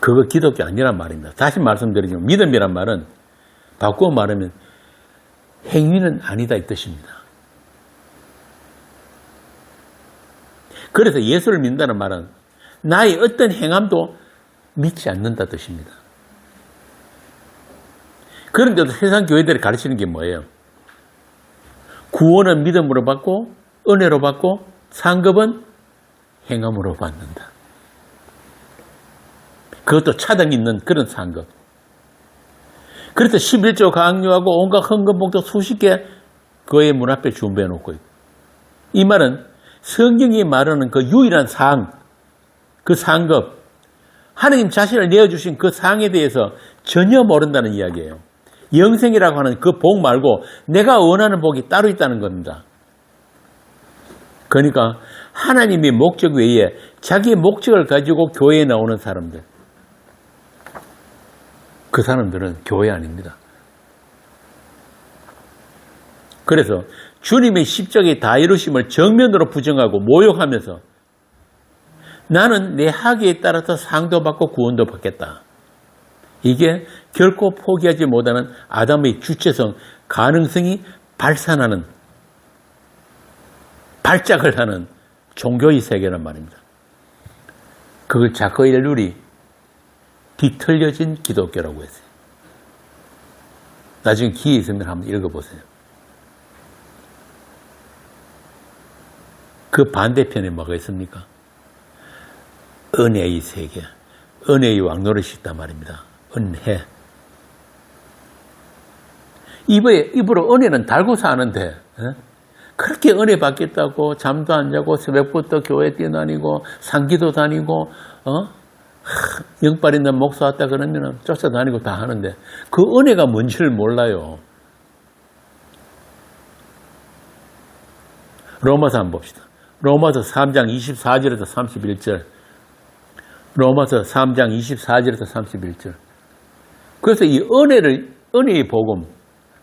그거 기독교 아니란 말입니다. 다시 말씀드리지만 믿음이란 말은 바꾸어 말하면 행위는 아니다 이 뜻입니다. 그래서 예수를 믿는다는 말은 나의 어떤 행함도 믿지 않는다 뜻입니다. 그런데도 세상 교회들이 가르치는 게 뭐예요? 구원은 믿음으로 받고 은혜로 받고 상급은 행함으로 받는다. 그것도 차등 있는 그런 상급. 그래서 11조 강요하고 온갖 헌금 봉투 수십 개 그의 문 앞에 준비해 놓고 있고. 이 말은 성경이 말하는 그 유일한 상, 그 상급, 하나님 자신을 내어주신 그 상에 대해서 전혀 모른다는 이야기예요. 영생이라고 하는 그 복 말고 내가 원하는 복이 따로 있다는 겁니다. 그러니까 하나님의 목적 외에 자기의 목적을 가지고 교회에 나오는 사람들. 그 사람들은 교회 아닙니다. 그래서 주님의 십자가의 다 이루심을 정면으로 부정하고 모욕하면서 나는 내 학위에 따라서 상도 받고 구원도 받겠다. 이게 결코 포기하지 못하는 아담의 주체성, 가능성이 발산하는, 발작을 하는 종교의 세계란 말입니다. 그걸 자커 일률이 뒤틀려진 기독교라고 했어요. 나중에 기회 있으면 한번 읽어보세요. 그 반대편에 뭐가 있습니까? 은혜의 세계, 은혜의 왕노릇이 있단 말입니다. 은혜. 입으로 은혜는 달고 사는데 그렇게 은혜 받겠다고 잠도 안 자고 새벽부터 교회 뛰어다니고 상기도 다니고 영빨 있는 목사 왔다 그러면 쫓아다니고 다 하는데 그 은혜가 뭔지를 몰라요. 로마서 한번 봅시다. 로마서 3장 24절에서 31절. 로마서 3장 24절에서 31절. 그래서 이 은혜의 복음,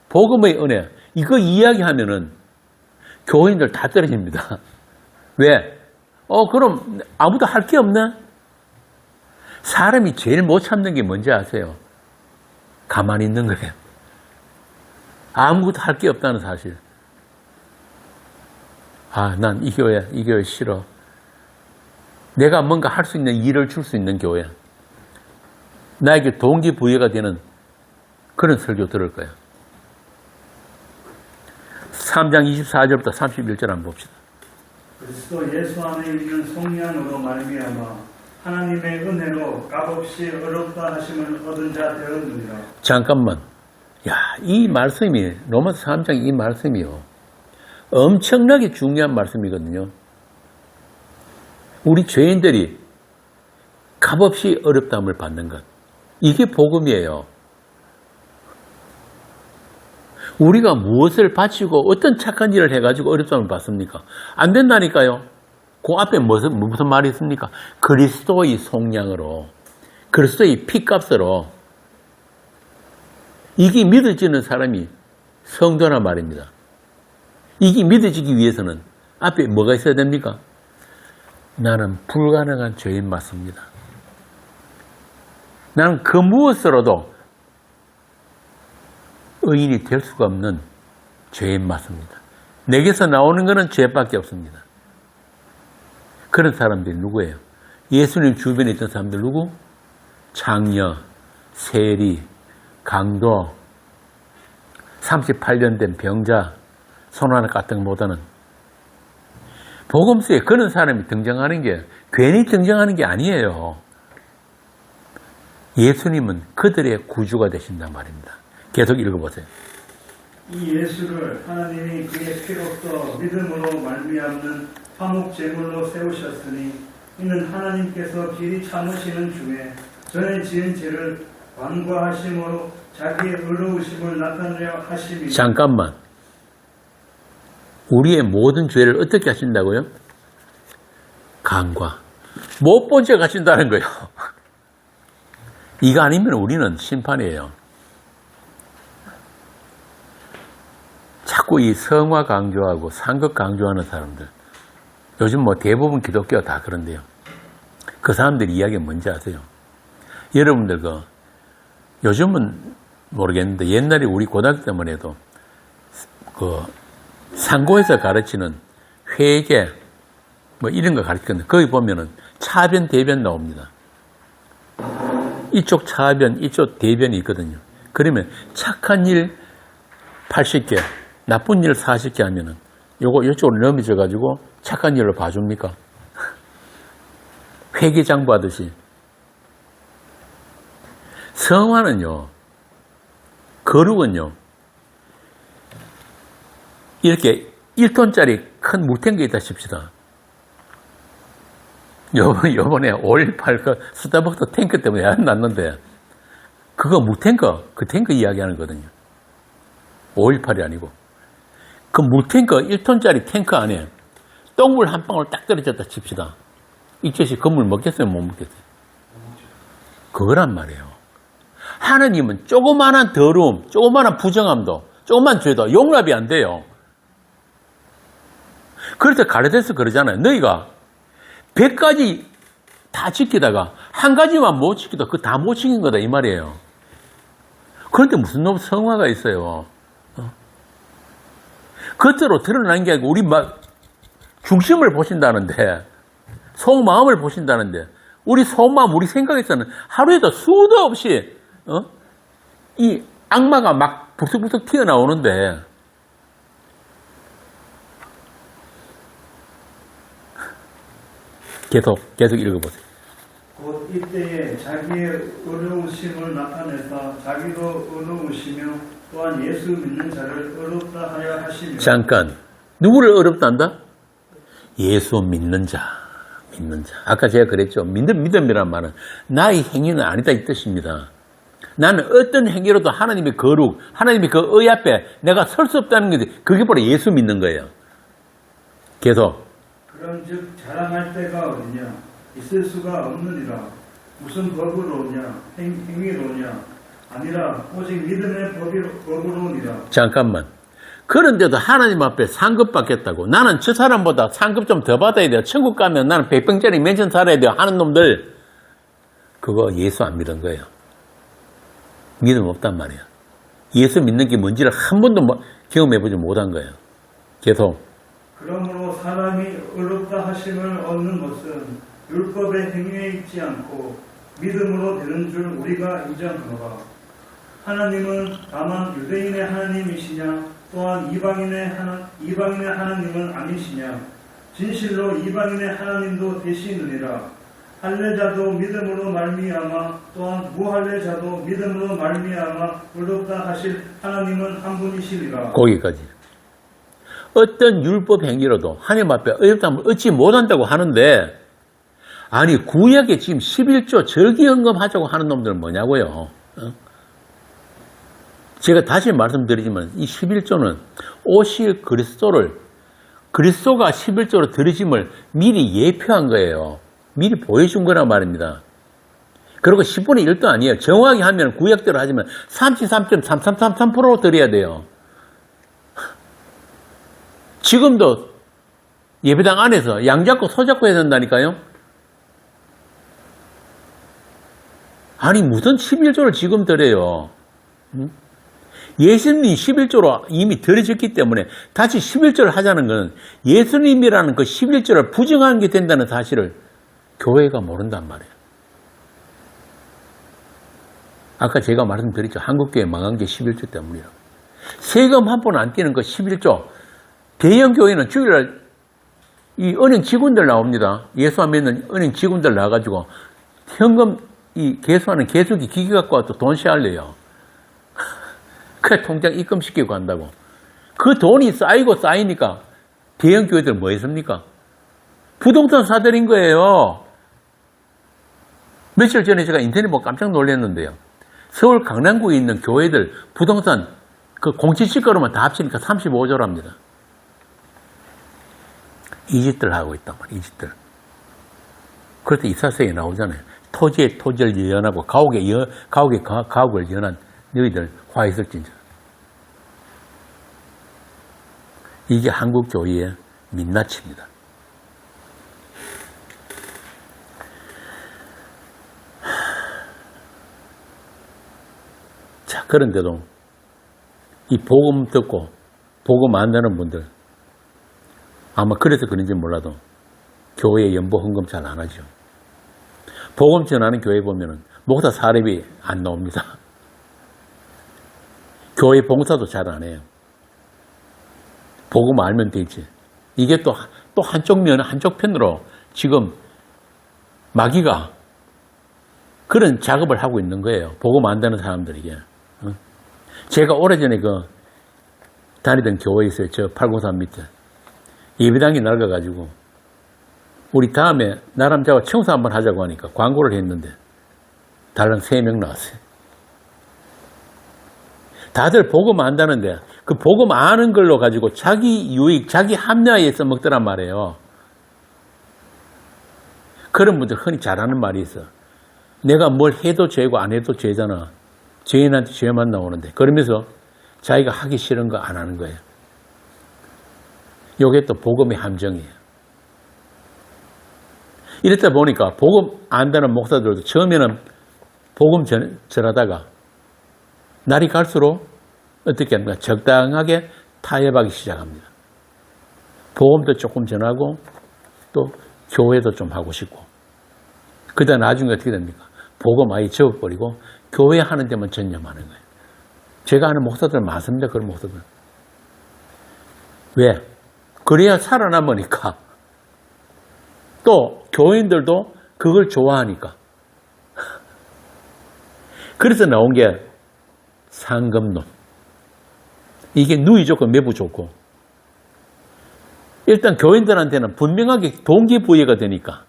복음의 은혜, 이거 이야기하면은 교인들 다 떨어집니다. 왜? 그럼 아무도 할 게 없나? 사람이 제일 못 참는 게 뭔지 아세요? 가만히 있는 거예요. 아무것도 할 게 없다는 사실. 난 이 교회 싫어. 내가 뭔가 할 수 있는 일을 줄 수 있는 교회. 나에게 동기부여가 되는 그런 설교 들을 거야. 3장 24절부터 31절 한번 봅시다. 그리스도 예수 안에 있는 성령으로 말미암아 하나님의 은혜로 값없이 어렵다 하심을 얻은 자 되었느니라. 잠깐만. 이 말씀이 로마서 3장 이 말씀이요. 엄청나게 중요한 말씀이거든요. 우리 죄인들이 값없이 어렵다함을 받는 것. 이게 복음이에요. 우리가 무엇을 바치고 어떤 착한 일을 해가지고 어렵다함을 받습니까? 안 된다니까요. 그 앞에 무슨 말이 있습니까? 그리스도의 속량으로, 그리스도의 피값으로. 이게 믿어지는 사람이 성도란 말입니다. 이게 믿어지기 위해서는 앞에 뭐가 있어야 됩니까? 나는 불가능한 죄인 맞습니다. 나는 그 무엇으로도 의인이 될 수가 없는 죄인 맞습니다. 내게서 나오는 것은 죄밖에 없습니다. 그런 사람들이 누구예요? 예수님 주변에 있던 사람들 누구? 장녀, 세리, 강도, 38년 된 병자, 손 하나 까딱 못하는. 복음서에 그런 사람이 등장하는 게 괜히 등장하는 게 아니에요. 예수님은 그들의 구주가 되신단 말입니다. 계속 읽어보세요. 이 예수를 하나님이 그의 피로써 믿음으로 말미암는 화목 제물로 세우셨으니 이는 하나님께서 길이 참으시는 중에 전에 지은 죄를 관과하심으로 자기의 의로우심을 나타내려 하심이니. 잠깐만. 우리의 모든 죄를 어떻게 하신다고요? 간과. 못 본 죄 하신다는 거예요. 이거 아니면 우리는 심판이에요. 자꾸 이 성화 강조하고 상급 강조하는 사람들. 요즘 대부분 기독교가 다 그런데요. 그 사람들 이야기가 뭔지 아세요? 여러분들 요즘은 모르겠는데 옛날에 우리 고등학교 때만 해도 상고에서 가르치는 회계 이런 거 가르치는데 거기 보면은 차변 대변 나옵니다. 이쪽 차변 이쪽 대변이 있거든요. 그러면 착한 일 80개 나쁜 일 40개 하면은 요거 이쪽으로 넘어져 가지고 착한 일로 봐줍니까? 회계장 봐듯이. 성화는요, 거룩은요, 이렇게 1톤짜리 큰 물탱크 있다 칩시다. 요번에 5.18 스타벅스 탱크 때문에 안 났는데, 그거 물탱크, 그 탱크 이야기하는 거거든요. 5.18이 아니고. 그 물탱크 1톤짜리 탱크 안에 똥물 한 방울 딱 떨어졌다 칩시다. 이 자식 건물 먹겠어요? 못 먹겠어요? 그거란 말이에요. 하느님은 조그마한 더러움, 조그마한 부정함도, 조그만 죄도 용납이 안 돼요. 그래서 가르쳐서 그러잖아요. 너희가 100가지 다 지키다가 한 가지만 못 지키다 그거 다 못 지킨 거다 이 말이에요. 그런데 무슨 놈 성화가 있어요. 겉으로 드러난 게 아니고 우리 중심을 보신다는데, 속마음을 보신다는데, 우리 속마음, 우리 생각에서는 하루에도 수도 없이 이 악마가 막 불쑥불쑥 튀어나오는데, 계속 읽어보세요. 곧 이때에 자기의 어려우심을 나타내사 자기도 어려우시며 또한 예수 믿는 자를 어렵다 하여 하시며. 잠깐, 누구를 어렵다 한다? 예수 믿는 자. 아까 제가 그랬죠. 믿음이란 말은 나의 행위는 아니다 이 뜻입니다. 나는 어떤 행위로도 하나님의 거룩, 하나님의 그 의 앞에 내가 설 수 없다는 게 그게 바로 예수 믿는 거예요. 계속. 그런즉 자랑할 때가 어디냐? 있을 수가 없느니라. 무슨 법으로 오냐? 행위로 오냐? 아니라 오직 믿음의 법으로니라. 잠깐만. 그런데도 하나님 앞에 상급 받겠다고, 나는 저 사람보다 상급 좀 더 받아야 돼요, 천국 가면 나는 100평짜리 맨션 살아야 돼요 하는 놈들, 그거 예수 안 믿은 거예요. 믿음 없단 말이에요. 예수 믿는 게 뭔지를 한 번도 경험해보지 못한 거예요. 계속. 그러므로 사람이 어렵다 하심을 얻는 것은 율법의 행위에 있지 않고 믿음으로 되는 줄 우리가 인정하노라. 하나님은 다만 유대인의 하나님이시냐 또한 이방인의 하나님은 아니시냐. 진실로 이방인의 하나님도 되시느니라. 할례자도 믿음으로 말미암아 또한 무할례자도 믿음으로 말미암아 어렵다 하실 하나님은 한 분이시니라. 거기까지. 어떤 율법 행위로도 하나님 앞에 어렵다면 얻지 못한다고 하는데, 아니 구약에 지금 11조 절기헌금하자고 하는 놈들은 뭐냐고요. 제가 다시 말씀드리지만 이 11조는 오실 그리스도가 11조로 들으심을 미리 예표한 거예요. 미리 보여준 거란 말입니다. 그리고 10분의 1도 아니에요. 정확히 하면 구약대로 하지만 33.3333%로 드려야 돼요. 지금도 예배당 안에서 양 잡고 소 잡고 해야 된다니까요. 아니 무슨 11조를 지금 드려요. 예수님이 11조로 이미 드려졌기 때문에 다시 11조를 하자는 것은 예수님이라는 그 11조를 부정하는 게 된다는 사실을 교회가 모른단 말이에요. 아까 제가 말씀드렸죠. 한국교회 망한 게 11조 때문이라고. 세금 한 번 안 떼는 거 11조. 대형 교회는 주일날 이 은행 직원들 나옵니다. 예수 안 믿는 은행 직원들 나와가지고 현금 이 개수하는 개수기 기계 갖고 와서 돈 쉐알래요. 그 통장 입금시키고 한다고. 그 돈이 쌓이니까 대형 교회들 뭐 했습니까? 부동산 사들인 거예요. 며칠 전에 제가 인터넷 보고 깜짝 놀랐는데요. 서울 강남구에 있는 교회들 부동산 그 공시지가로만 다 합치니까 35조랍니다. 이 짓들 하고 있단 말이에요. 이 짓들. 그럴 때 이사서에 나오잖아요. 토지에 토지를 예언하고 가옥에 가옥을 예언한 너희들 화 있을진저. 이게 한국 교회의 민낯입니다. 자, 그런데도 이 복음 듣고 복음 안 되는 분들, 아마 그래서 그런지 몰라도 교회 연보 헌금 잘 안 하죠. 복음 전하는 교회 보면은 목사 사례비 안 나옵니다. 교회 봉사도 잘 안 해요. 복음 알면 되지. 이게 또 한쪽 편으로 지금 마귀가 그런 작업을 하고 있는 거예요. 복음 안 되는 사람들에게. 제가 오래전에 다니던 교회에 있어요. 저 803 밑에. 예배당이 낡아가지고 우리 다음에 나람자와 청소 한번 하자고 하니까 광고를 했는데 달랑 3명 나왔어요. 다들 복음 안다는데 그 복음 아는 걸로 가지고 자기 유익, 자기 합리화에 써먹더란 말이에요. 그런 분들 흔히 잘하는 말이 있어. 내가 뭘 해도 죄고 안 해도 죄잖아. 죄인한테 죄만 나오는데. 그러면서 자기가 하기 싫은 거 안 하는 거예요. 이게 또 복음의 함정이에요. 이랬다 보니까 복음 안다는 목사들도 처음에는 복음 전하다가 날이 갈수록 어떻게 합니까? 적당하게 타협하기 시작합니다. 복음도 조금 전하고 또 교회도 좀 하고 싶고 그러다 나중에 어떻게 됩니까? 복음 아예 접어버리고 교회 하는 데만 전념하는 거예요. 제가 아는 목사들 많습니다. 그런 목사들. 왜? 그래야 살아남으니까. 또 교인들도 그걸 좋아하니까. 그래서 나온 게 상금론. 이게 누이 좋고 매부 좋고. 일단 교인들한테는 분명하게 동기부여가 되니까.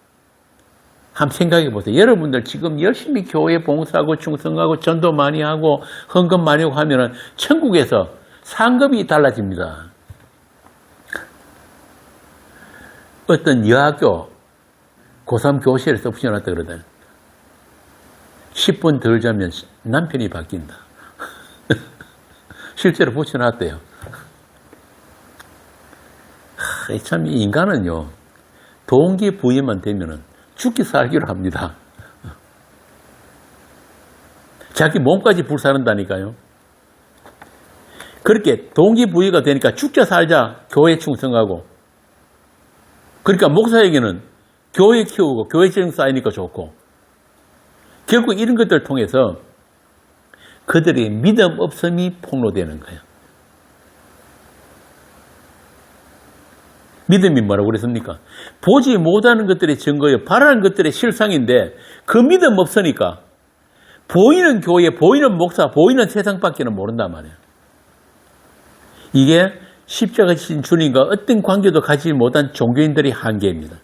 한번 생각해 보세요. 여러분들 지금 열심히 교회 봉사하고 충성하고 전도 많이 하고 헌금 많이 하고 하면은 천국에서 상급이 달라집니다. 어떤 여학교 고3 교실에서 붙여놨다 그러더니 10분 덜 자면 남편이 바뀐다. 실제로 붙여놨대요. 참 인간은요. 동기부여만 되면은 죽기 살기로 합니다. 자기 몸까지 불사른다니까요. 그렇게 동기부여가 되니까 죽자 살자 교회 충성하고 그러니까 목사에게는 교회 키우고 교회 재능 쌓이니까 좋고 결국 이런 것들을 통해서 그들의 믿음 없음이 폭로되는 거예요. 믿음이 뭐라고 그랬습니까? 보지 못하는 것들의 증거예요. 바라는 것들의 실상인데 그 믿음 없으니까 보이는 교회, 보이는 목사, 보이는 세상밖에는 모른단 말이에요. 이게 십자가 지신 주님과 어떤 관계도 가지지 못한 종교인들의 한계입니다.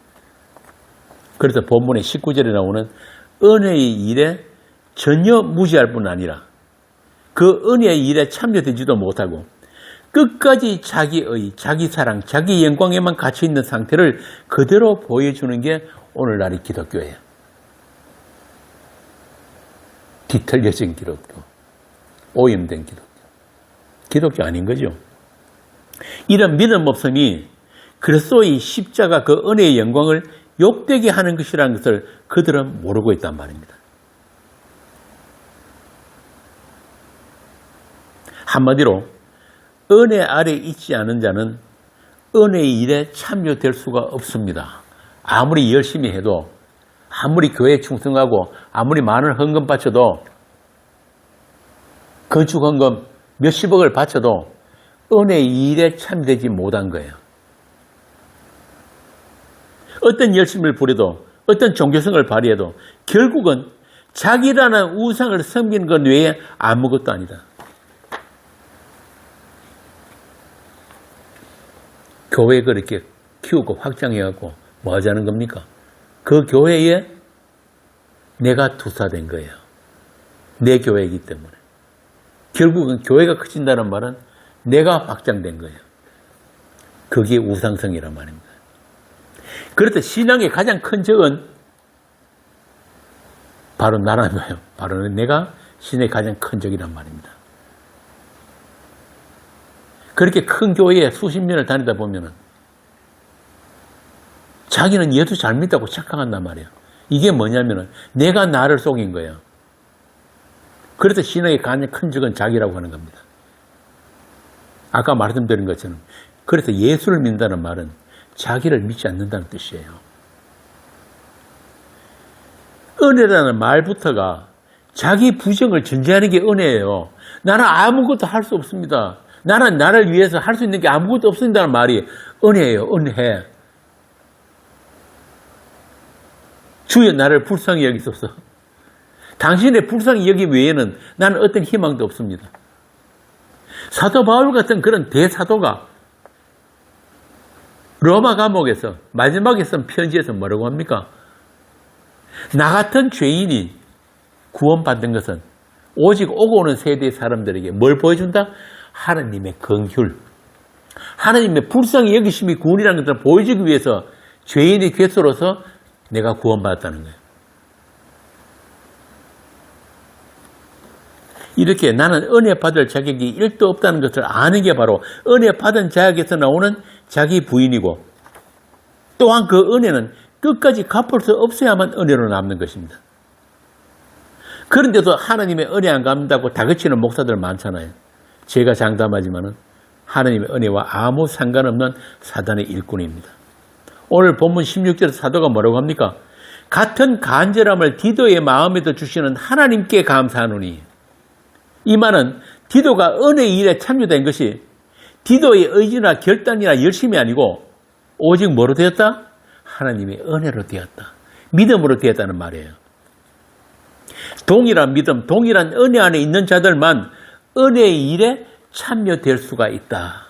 그래서 본문의 19절에 나오는 은혜의 일에 전혀 무지할 뿐 아니라 그 은혜의 일에 참여되지도 못하고 끝까지 자기의, 자기 사랑, 자기 영광에만 갇혀 있는 상태를 그대로 보여주는 게 오늘날의 기독교예요. 뒤틀려진 기독교, 오염된 기독교. 기독교 아닌 거죠. 이런 믿음 없음이 그리스도의 십자가 그 은혜의 영광을 욕되게 하는 것이라는 것을 그들은 모르고 있단 말입니다. 한마디로 은혜 아래 있지 않은 자는 은혜의 일에 참여될 수가 없습니다. 아무리 열심히 해도 아무리 교회에 충성하고 아무리 많은 헌금 바쳐도 건축 헌금 몇십억을 바쳐도 은혜의 일에 참여되지 못한 거예요. 어떤 열심을 부려도 어떤 종교성을 발휘해도 결국은 자기라는 우상을 섬기는 것 외에 아무것도 아니다. 교회 그렇게 키우고 확장해갖고 뭐 하자는 겁니까? 그 교회에 내가 투사된 거예요. 내 교회이기 때문에. 결국은 교회가 커진다는 말은 내가 확장된 거예요. 그게 우상성이란 말입니다. 그래서 신앙의 가장 큰 적은 바로 나라고요. 바로 내가 신의 가장 큰 적이란 말입니다. 그렇게 큰 교회에 수십 년을 다니다 보면은 자기는 예수 잘 믿다고 착각한단 말이에요. 이게 뭐냐면은 내가 나를 속인 거예요. 그래서 신앙의 가장 큰 적은 자기라고 하는 겁니다. 아까 말씀드린 것처럼 그래서 예수를 믿는다는 말은 자기를 믿지 않는다는 뜻이에요. 은혜라는 말부터가 자기 부정을 전제하는 게 은혜예요. 나는 아무것도 할 수 없습니다. 나는 나를 위해서 할 수 있는 게 아무것도 없습니다는 말이 은혜예요. 은혜. 주여 나를 불쌍히 여기소서. 당신의 불쌍히 여김 외에는 나는 어떤 희망도 없습니다. 사도 바울 같은 그런 대사도가 로마 감옥에서 마지막에 쓴 편지에서 뭐라고 합니까? 나 같은 죄인이 구원받는 것은 오직 오고 오는 세대의 사람들에게 뭘 보여준다? 하나님의 긍휼, 하나님의 불쌍히 여기심이 구원이라는 것을 보여주기 위해서 죄인의 괴수로서 내가 구원받았다는 거예요. 이렇게 나는 은혜 받을 자격이 1도 없다는 것을 아는 게 바로 은혜 받은 자에게서 나오는 자기 부인이고, 또한 그 은혜는 끝까지 갚을 수 없어야만 은혜로 남는 것입니다. 그런데도 하나님의 은혜 안 갚는다고 다그치는 목사들 많잖아요. 제가 장담하지만은 하나님의 은혜와 아무 상관없는 사단의 일꾼입니다. 오늘 본문 16절 사도가 뭐라고 합니까? 같은 간절함을 디도의 마음에도 주시는 하나님께 감사하노니. 이 말은 디도가 은혜의 일에 참여된 것이 디도의 의지나 결단이나 열심이 아니고 오직 뭐로 되었다? 하나님의 은혜로 되었다. 믿음으로 되었다는 말이에요. 동일한 믿음, 동일한 은혜 안에 있는 자들만 은혜의 일에 참여될 수가 있다.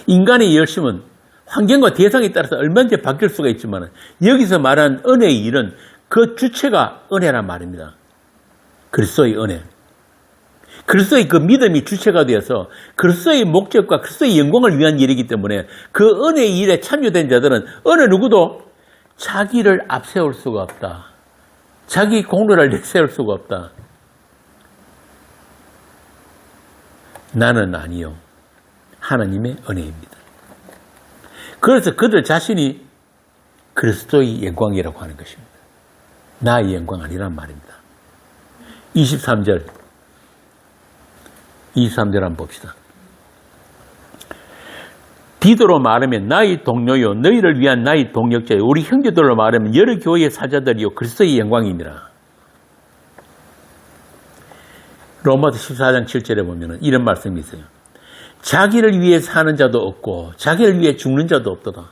인간의 열심은 환경과 대상에 따라서 얼마든지 바뀔 수가 있지만 여기서 말하는 은혜의 일은 그 주체가 은혜란 말입니다. 그리스도의 은혜. 그리스도의 그 믿음이 주체가 되어서 그리스도의 목적과 그리스도의 영광을 위한 일이기 때문에 그 은혜의 일에 참여된 자들은 어느 누구도 자기를 앞세울 수가 없다. 자기 공로를 내세울 수가 없다. 나는 아니요. 하나님의 은혜입니다. 그래서 그들 자신이 그리스도의 영광이라고 하는 것입니다. 나의 영광 아니란 말입니다. 23절 한번 봅시다. 디도로 말하면 나의 동료요 너희를 위한 나의 동력자요 우리 형제들로 말하면 여러 교회의 사자들이요 그리스도의 영광이니라. 로마서 14장 7절에 보면 이런 말씀이 있어요. 자기를 위해 사는 자도 없고 자기를 위해 죽는 자도 없도다.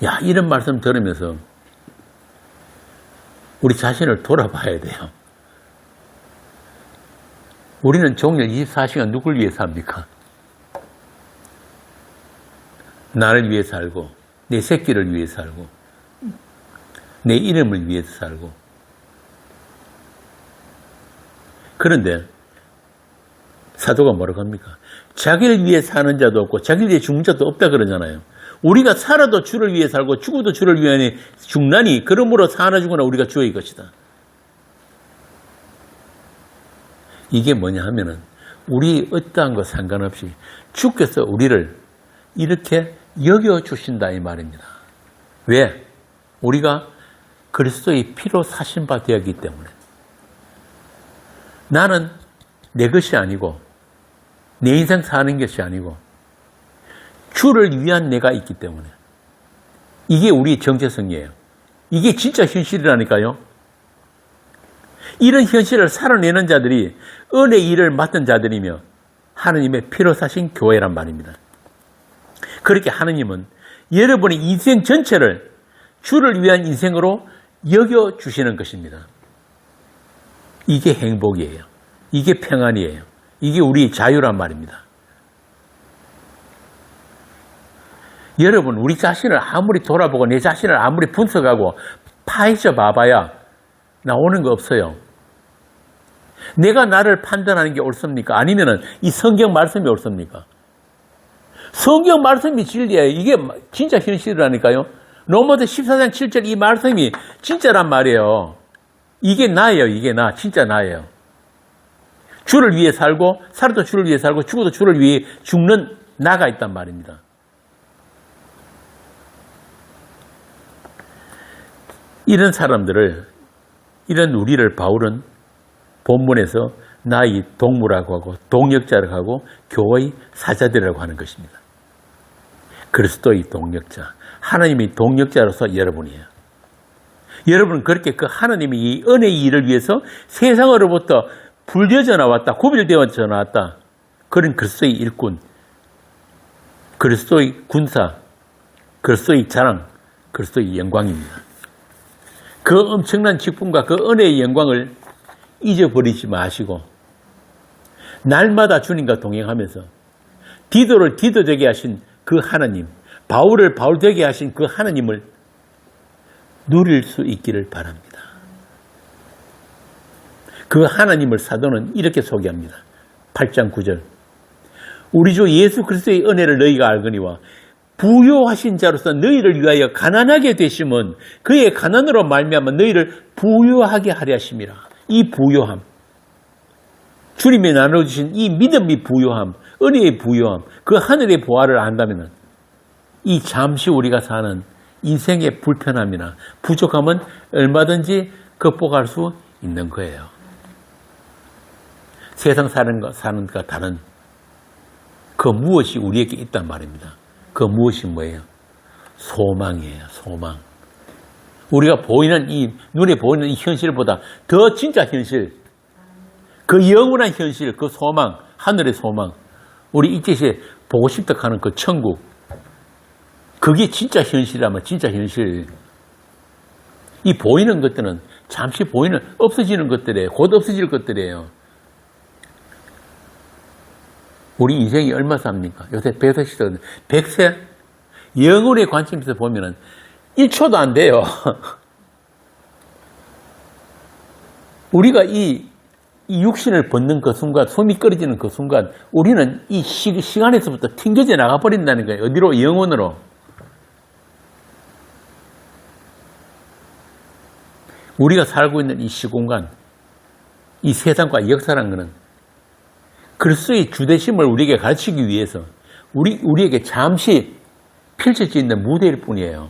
야, 이런 말씀 들으면서 우리 자신을 돌아봐야 돼요. 우리는 종일 24시간 누굴 위해 삽니까? 나를 위해 살고 내 새끼를 위해 살고 내 이름을 위해서 살고. 그런데 사도가 뭐라고 합니까? 자기를 위해 사는 자도 없고 자기를 위해 죽는 자도 없다 그러잖아요. 우리가 살아도 주를 위해 살고 죽어도 주를 위하니 죽나니 그러므로 사나 죽으나 우리가 주의 것이다. 이게 뭐냐 하면은 우리 어떠한 것 상관없이 주께서 우리를 이렇게 여겨주신다 이 말입니다. 왜? 우리가 그리스도의 피로 사신 바 되었기 때문에. 나는 내 것이 아니고 내 인생 사는 것이 아니고 주를 위한 내가 있기 때문에. 이게 우리의 정체성이에요. 이게 진짜 현실이라니까요. 이런 현실을 살아내는 자들이 은혜의 일을 맡은 자들이며 하느님의 피로 사신 교회란 말입니다. 그렇게 하느님은 여러분의 인생 전체를 주를 위한 인생으로 여겨주시는 것입니다. 이게 행복이에요. 이게 평안이에요. 이게 우리의 자유란 말입니다. 여러분, 우리 자신을 아무리 돌아보고 내 자신을 아무리 분석하고 파헤쳐 봐봐야 나오는 거 없어요. 내가 나를 판단하는 게 옳습니까? 아니면은 이 성경 말씀이 옳습니까? 성경 말씀이 진리예요. 이게 진짜 현실이라니까요. 로마서 14장 7절 이 말씀이 진짜란 말이에요. 이게 나예요. 이게 나. 진짜 나예요. 주를 위해 살고 살아도 주를 위해 살고 죽어도 주를 위해 죽는 나가 있단 말입니다. 이런 사람들을, 이런 우리를 바울은 본문에서 나의 동무라고 하고 동력자라고 하고 교회의 사자들이라고 하는 것입니다. 그리스도의 동력자, 하나님의 동력자로서 여러분이에요. 여러분은 그렇게 그 하나님의 이 은혜의 일을 위해서 세상으로부터 분려져 나왔다, 구별되어져 나왔다. 그런 그리스도의 일꾼, 그리스도의 군사, 그리스도의 자랑, 그리스도의 영광입니다. 그 엄청난 직분과 그 은혜의 영광을 잊어버리지 마시고 날마다 주님과 동행하면서 디도를 디도 되게 하신 그 하나님, 바울을 바울 되게 하신 그 하나님을 누릴 수 있기를 바랍니다. 그 하나님을 사도는 이렇게 소개합니다. 8장 9절 우리 주 예수 그리스도의 은혜를 너희가 알거니와 부요하신 자로서 너희를 위하여 가난하게 되심은 그의 가난으로 말미암아 너희를 부요하게 하려 하심이라. 이 부요함, 주님이 나눠주신 이 믿음의 부요함, 은혜의 부요함, 그 하늘의 보화를 안다면 이 잠시 우리가 사는 인생의 불편함이나 부족함은 얼마든지 극복할 수 있는 거예요. 세상 사는 것과 다른 그 무엇이 우리에게 있단 말입니다. 그 무엇이 뭐예요? 소망이에요. 소망. 우리가 보이는 눈에 보이는 이 현실보다 더 진짜 현실, 그 영원한 현실, 그 소망, 하늘의 소망, 우리 이제시 보고 싶다 하는 그 천국, 그게 진짜 현실이라면 진짜 현실. 이 보이는 것들은 잠시 보이는 없어지는 것들이에요. 곧 없어질 것들이에요. 우리 인생이 얼마 삽니까? 요새 100세, 100세? 영혼의 관점에서 보면은 1초도 안 돼요. 우리가 이 육신을 벗는 그 순간, 숨이 끊어지는 그 순간, 우리는 이 시간에서부터 튕겨져 나가버린다는 거예요. 어디로? 영혼으로. 우리가 살고 있는 이 시공간, 이 세상과 역사라는 것은 그리스도의 주되심을 우리에게 가르치기 위해서 우리에게 잠시 펼쳐져 있는 무대일 뿐이에요.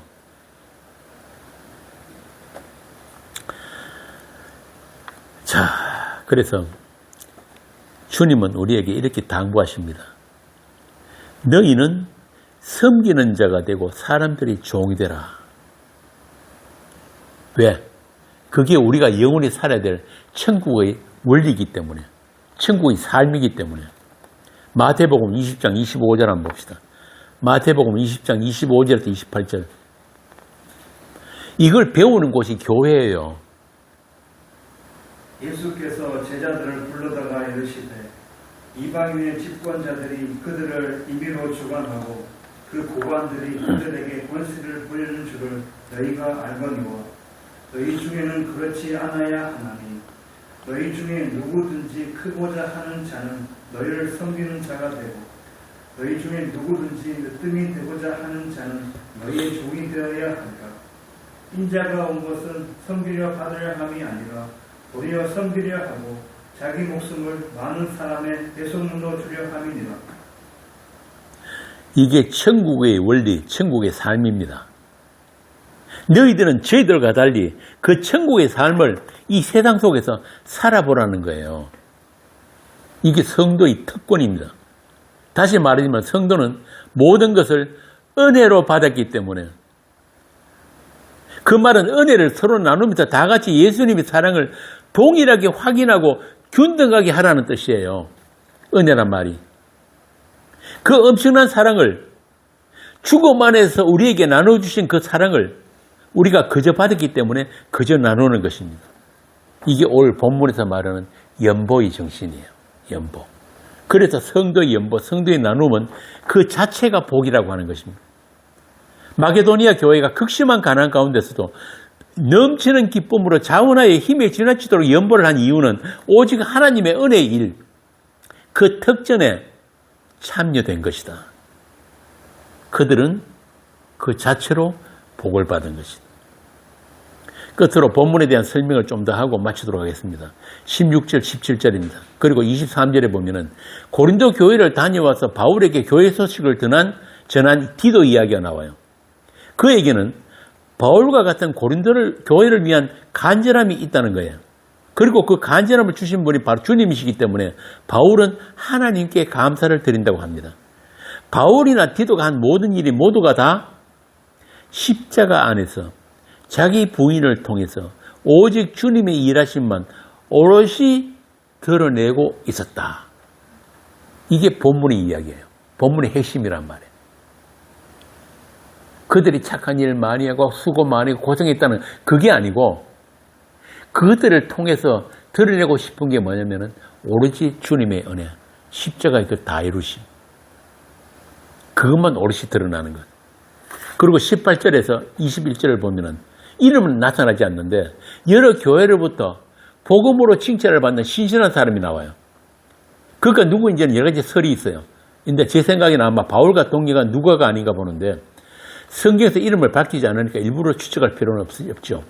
자, 그래서 주님은 우리에게 이렇게 당부하십니다. 너희는 섬기는 자가 되고 사람들이 종이 되라. 왜? 그게 우리가 영원히 살아야 될 천국의 원리이기 때문에, 천국의 삶이기 때문에. 마태복음 20장 25절 한번 봅시다. 마태복음 20장 25절부터 28절. 이걸 배우는 곳이 교회예요. 예수께서 제자들을 불러다가 이르시되 이방인의 집권자들이 그들을 임의로 주관하고 그 고관들이 그들에게 권세를 부리는 줄을 너희가 알거니와 너희 중에는 그렇지 않아야 하나니 너희 중에 누구든지 크고자 하는 자는 너희를 섬기는 자가 되고 너희 중에 누구든지 늦둥이 되고자 하는 자는 너희의 종이 되어야 하리라. 인자가 온 것은 섬기려 받으려 함이 아니라 도리어 섬기려 하고 자기 목숨을 많은 사람의 대속물로 주려 함이니라. 이게 천국의 원리, 천국의 삶입니다. 너희들은 저희들과 달리 그 천국의 삶을 이 세상 속에서 살아보라는 거예요. 이게 성도의 특권입니다. 다시 말하지만 성도는 모든 것을 은혜로 받았기 때문에, 그 말은 은혜를 서로 나누면서 다 같이 예수님의 사랑을 동일하게 확인하고 균등하게 하라는 뜻이에요. 은혜란 말이. 그 엄청난 사랑을, 죽음 안에서 우리에게 나눠주신 그 사랑을 우리가 그저 받았기 때문에 그저 나누는 것입니다. 이게 오늘 본문에서 말하는 연보의 정신이에요. 연보. 그래서 성도의 연보, 성도의 나눔은 그 자체가 복이라고 하는 것입니다. 마게도니아 교회가 극심한 가난 가운데서도 넘치는 기쁨으로 자원하의 힘에 지나치도록 연보를 한 이유는 오직 하나님의 은혜의 일, 그 특전에 참여된 것이다. 그들은 그 자체로 복을 받은 것이다. 끝으로 본문에 대한 설명을 좀 더 하고 마치도록 하겠습니다. 16절, 17절입니다. 그리고 23절에 보면은 고린도 교회를 다녀와서 바울에게 교회 소식을 전한 디도 이야기가 나와요. 그에게는 바울과 같은 고린도를 교회를 위한 간절함이 있다는 거예요. 그리고 그 간절함을 주신 분이 바로 주님이시기 때문에 바울은 하나님께 감사를 드린다고 합니다. 바울이나 디도가 한 모든 일이 모두가 다 십자가 안에서 자기 부인을 통해서 오직 주님의 일하심만 오롯이 드러내고 있었다. 이게 본문의 이야기예요. 본문의 핵심이란 말이에요. 그들이 착한 일 많이 하고 수고 많이 하고 고생했다는 그게 아니고, 그들을 통해서 드러내고 싶은 게 뭐냐면은 오로지 주님의 은혜, 십자가의 그 다 이루심, 그것만 오롯이 드러나는 것. 그리고 18절에서 21절을 보면은 이름은 나타나지 않는데 여러 교회로부터 복음으로 칭찬을 받는 신실한 사람이 나와요. 그러니까 누구인지는 여러 가지 설이 있어요. 근데 제 생각에는 아마 바울과 동료가 누가가 아닌가 보는데 성경에서 이름을 밝히지 않으니까 일부러 추측할 필요는 없죠.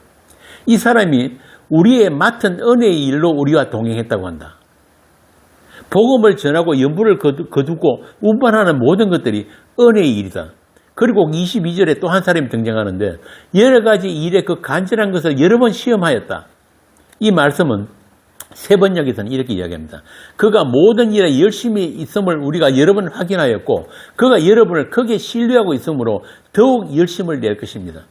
이 사람이 우리의 맡은 은혜의 일로 우리와 동행했다고 한다. 복음을 전하고 연부를 거두고 운반하는 모든 것들이 은혜의 일이다. 그리고 22절에 또 한 사람이 등장하는데 여러 가지 일에 그 간절한 것을 여러 번 시험하였다. 이 말씀은 세번역에서는 이렇게 이야기합니다. 그가 모든 일에 열심히 있음을 우리가 여러 번 확인하였고 그가 여러분을 크게 신뢰하고 있으므로 더욱 열심을 낼 것입니다.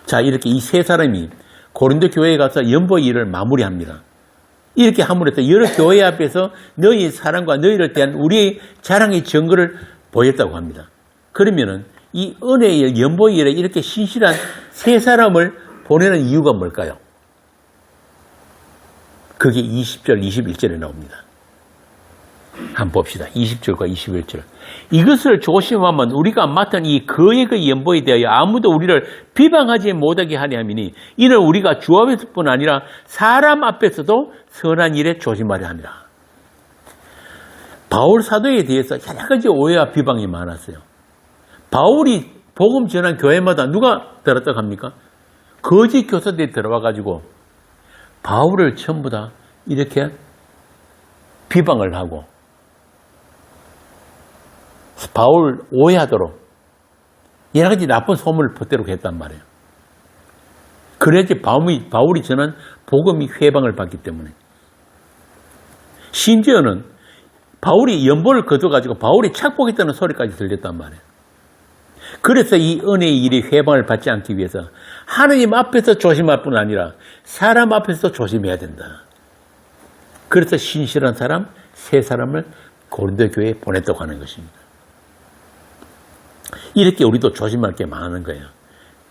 자, 이렇게 이 세 사람이 고린도 교회에 가서 연보의 일을 마무리합니다. 이렇게 함으로써 여러 교회 앞에서 너희의 사랑과 너희를 대한 우리의 자랑의 증거를 보였다고 합니다. 그러면은 이 은혜의 연보의 일에 이렇게 신실한 세 사람을 보내는 이유가 뭘까요? 그게 20절, 21절에 나옵니다. 한번 봅시다. 20절과 21절. 이것을 조심하면 우리가 맡은 이 거액의 연보에 대하여 아무도 우리를 비방하지 못하게 하려 함이니 이는 우리가 주 앞에서뿐 아니라 사람 앞에서도 선한 일에 조심하려 합니다. 바울 사도에 대해서 여러 가지 오해와 비방이 많았어요. 바울이 복음 전한 교회마다 누가 들었다고 합니까? 거짓 교사들이 들어와가지고 바울을 전부 다 이렇게 비방을 하고 바울 오해하도록 여러 가지 나쁜 소문을 퍼뜨리고 했단 말이에요. 그래야지 바울이 전한 복음이 회방을 받기 때문에. 심지어는 바울이 연보를 거둬가지고 바울이 착복했다는 소리까지 들렸단 말이에요. 그래서 이 은혜의 일이 회방을 받지 않기 위해서 하느님 앞에서 조심할 뿐 아니라 사람 앞에서도 조심해야 된다. 그래서 신실한 사람, 세 사람을 고린도 교회에 보냈다고 하는 것입니다. 이렇게 우리도 조심할 게 많은 거예요.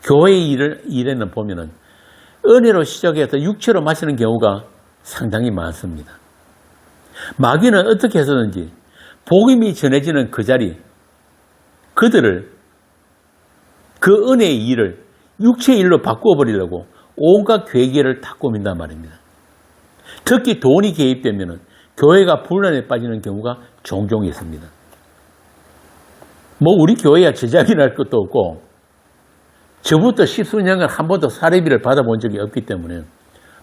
교회의 일에는 보면은 은혜로 시작해서 육체로 마시는 경우가 상당히 많습니다. 마귀는 어떻게 해서든지 복음이 전해지는 그 자리, 그들을 그 은혜의 일을 육체의 일로 바꾸어버리려고 온갖 괴계를 다 꾸민단 말입니다. 특히 돈이 개입되면 교회가 분란에 빠지는 경우가 종종 있습니다. 뭐 우리 교회야 제작이 날 것도 없고 저부터 십수년간 한 번도 사례비를 받아본 적이 없기 때문에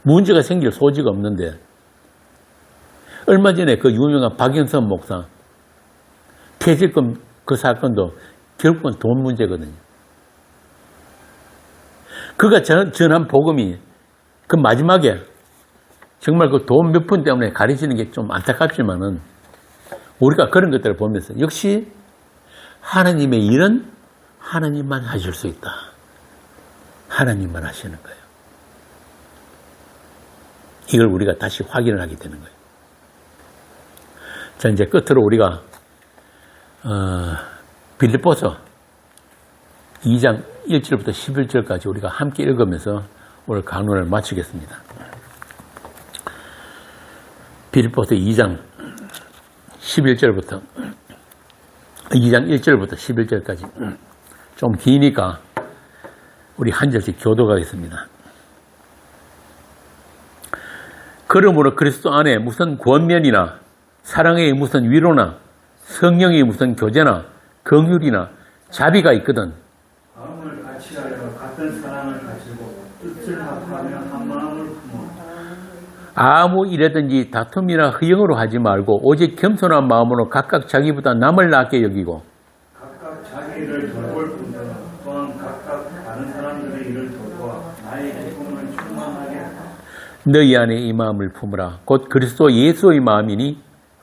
문제가 생길 소지가 없는데 얼마 전에 그 유명한 박영선 목사 퇴직금 그 사건도 결국은 돈 문제거든요. 그가 전한 복음이 그 마지막에 정말 그 돈 몇 푼 때문에 가려지는 게 좀 안타깝지만은 우리가 그런 것들을 보면서 역시 하나님의 일은 하나님만 하실 수 있다. 하나님만 하시는 거예요. 이걸 우리가 다시 확인을 하게 되는 거예요. 자, 이제 끝으로 우리가 빌립보서 2장 1절부터 11절까지 우리가 함께 읽으면서 오늘 강론을 마치겠습니다. 빌립보서 2장 11절부터 2장 1절부터 11절까지 좀 기니까 우리 한 절씩 교도가겠습니다. 그러므로 그리스도 안에 무슨 권면이나 사랑의 무슨 위로나 성령의 무슨 교제나 긍휼이나 자비가 있거든 마음을 같이하여 같은 사랑을 가지고 뜻을 합하며 한 마음을 품어 아무 일에든지 다툼이나 허영으로 하지 말고 오직 겸손한 마음으로 각각 자기보다 남을 낫게 여기고 각각 자기 일을 돌볼 뿐더러 또한 각각 다른 사람들의 일을 돌보아 나의 기쁨을 충만하게 하라. 너희 안에 이 마음을 품으라. 곧 그리스도 예수의 마음이니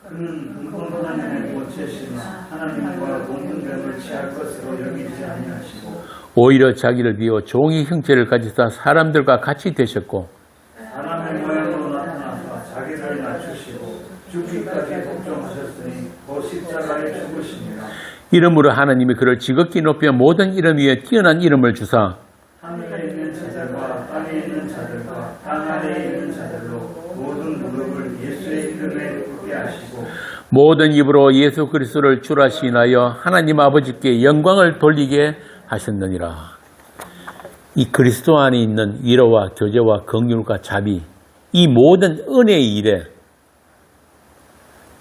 그는 은권 하나님의 모체시나 하나님과 동등됨을 취할 것으로 여기지 아니하시고 오히려 자기를 비워 종의 형체를 가지사 사람들과 같이 되셨고 사람의 모양으로 나타나서 자기를 낮추시고 죽기까지 복종하셨으니 곧 십자가에 죽으시니라. 이름으로 하나님이 그를 지극히 높여 모든 이름 위에 뛰어난 이름을 주사 하늘에 있는 자들과 땅에 있는 자들과 땅 아래에 있는 자들로 모든 무릎을 예수의 이름에 꿇게 하시고 모든 입으로 예수 그리스도를 주라 시인하여 하나님 아버지께 영광을 돌리게 하셨느니라. 이 그리스도 안에 있는 위로와 교제와 긍휼과 자비, 이 모든 은혜의 일에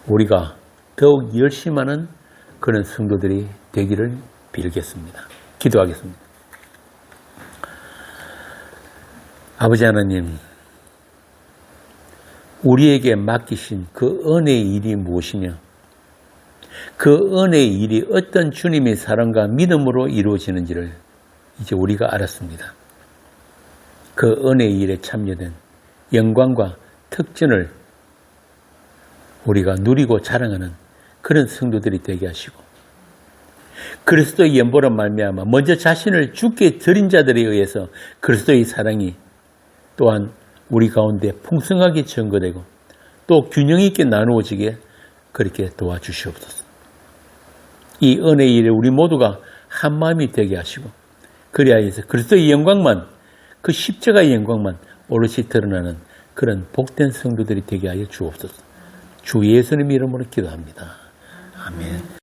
우리가 더욱 열심하는 그런 성도들이 되기를 빌겠습니다. 기도하겠습니다. 아버지 하나님, 우리에게 맡기신 그 은혜의 일이 무엇이며 그 은혜의 일이 어떤 주님의 사랑과 믿음으로 이루어지는지를 이제 우리가 알았습니다. 그 은혜의 일에 참여된 영광과 특전을 우리가 누리고 자랑하는 그런 성도들이 되게 하시고 그리스도의 연보로 말미암아 먼저 자신을 주께 드린 자들에 의해서 그리스도의 사랑이 또한 우리 가운데 풍성하게 증거되고 또 균형 있게 나누어지게 그렇게 도와주시옵소서. 이 은혜의 일에 우리 모두가 한 마음이 되게 하시고 그리하여서 그리스도의 영광만, 그 십자가의 영광만 오롯이 드러나는 그런 복된 성도들이 되게 하여 주옵소서. 주 예수님 이름으로 기도합니다. 아멘.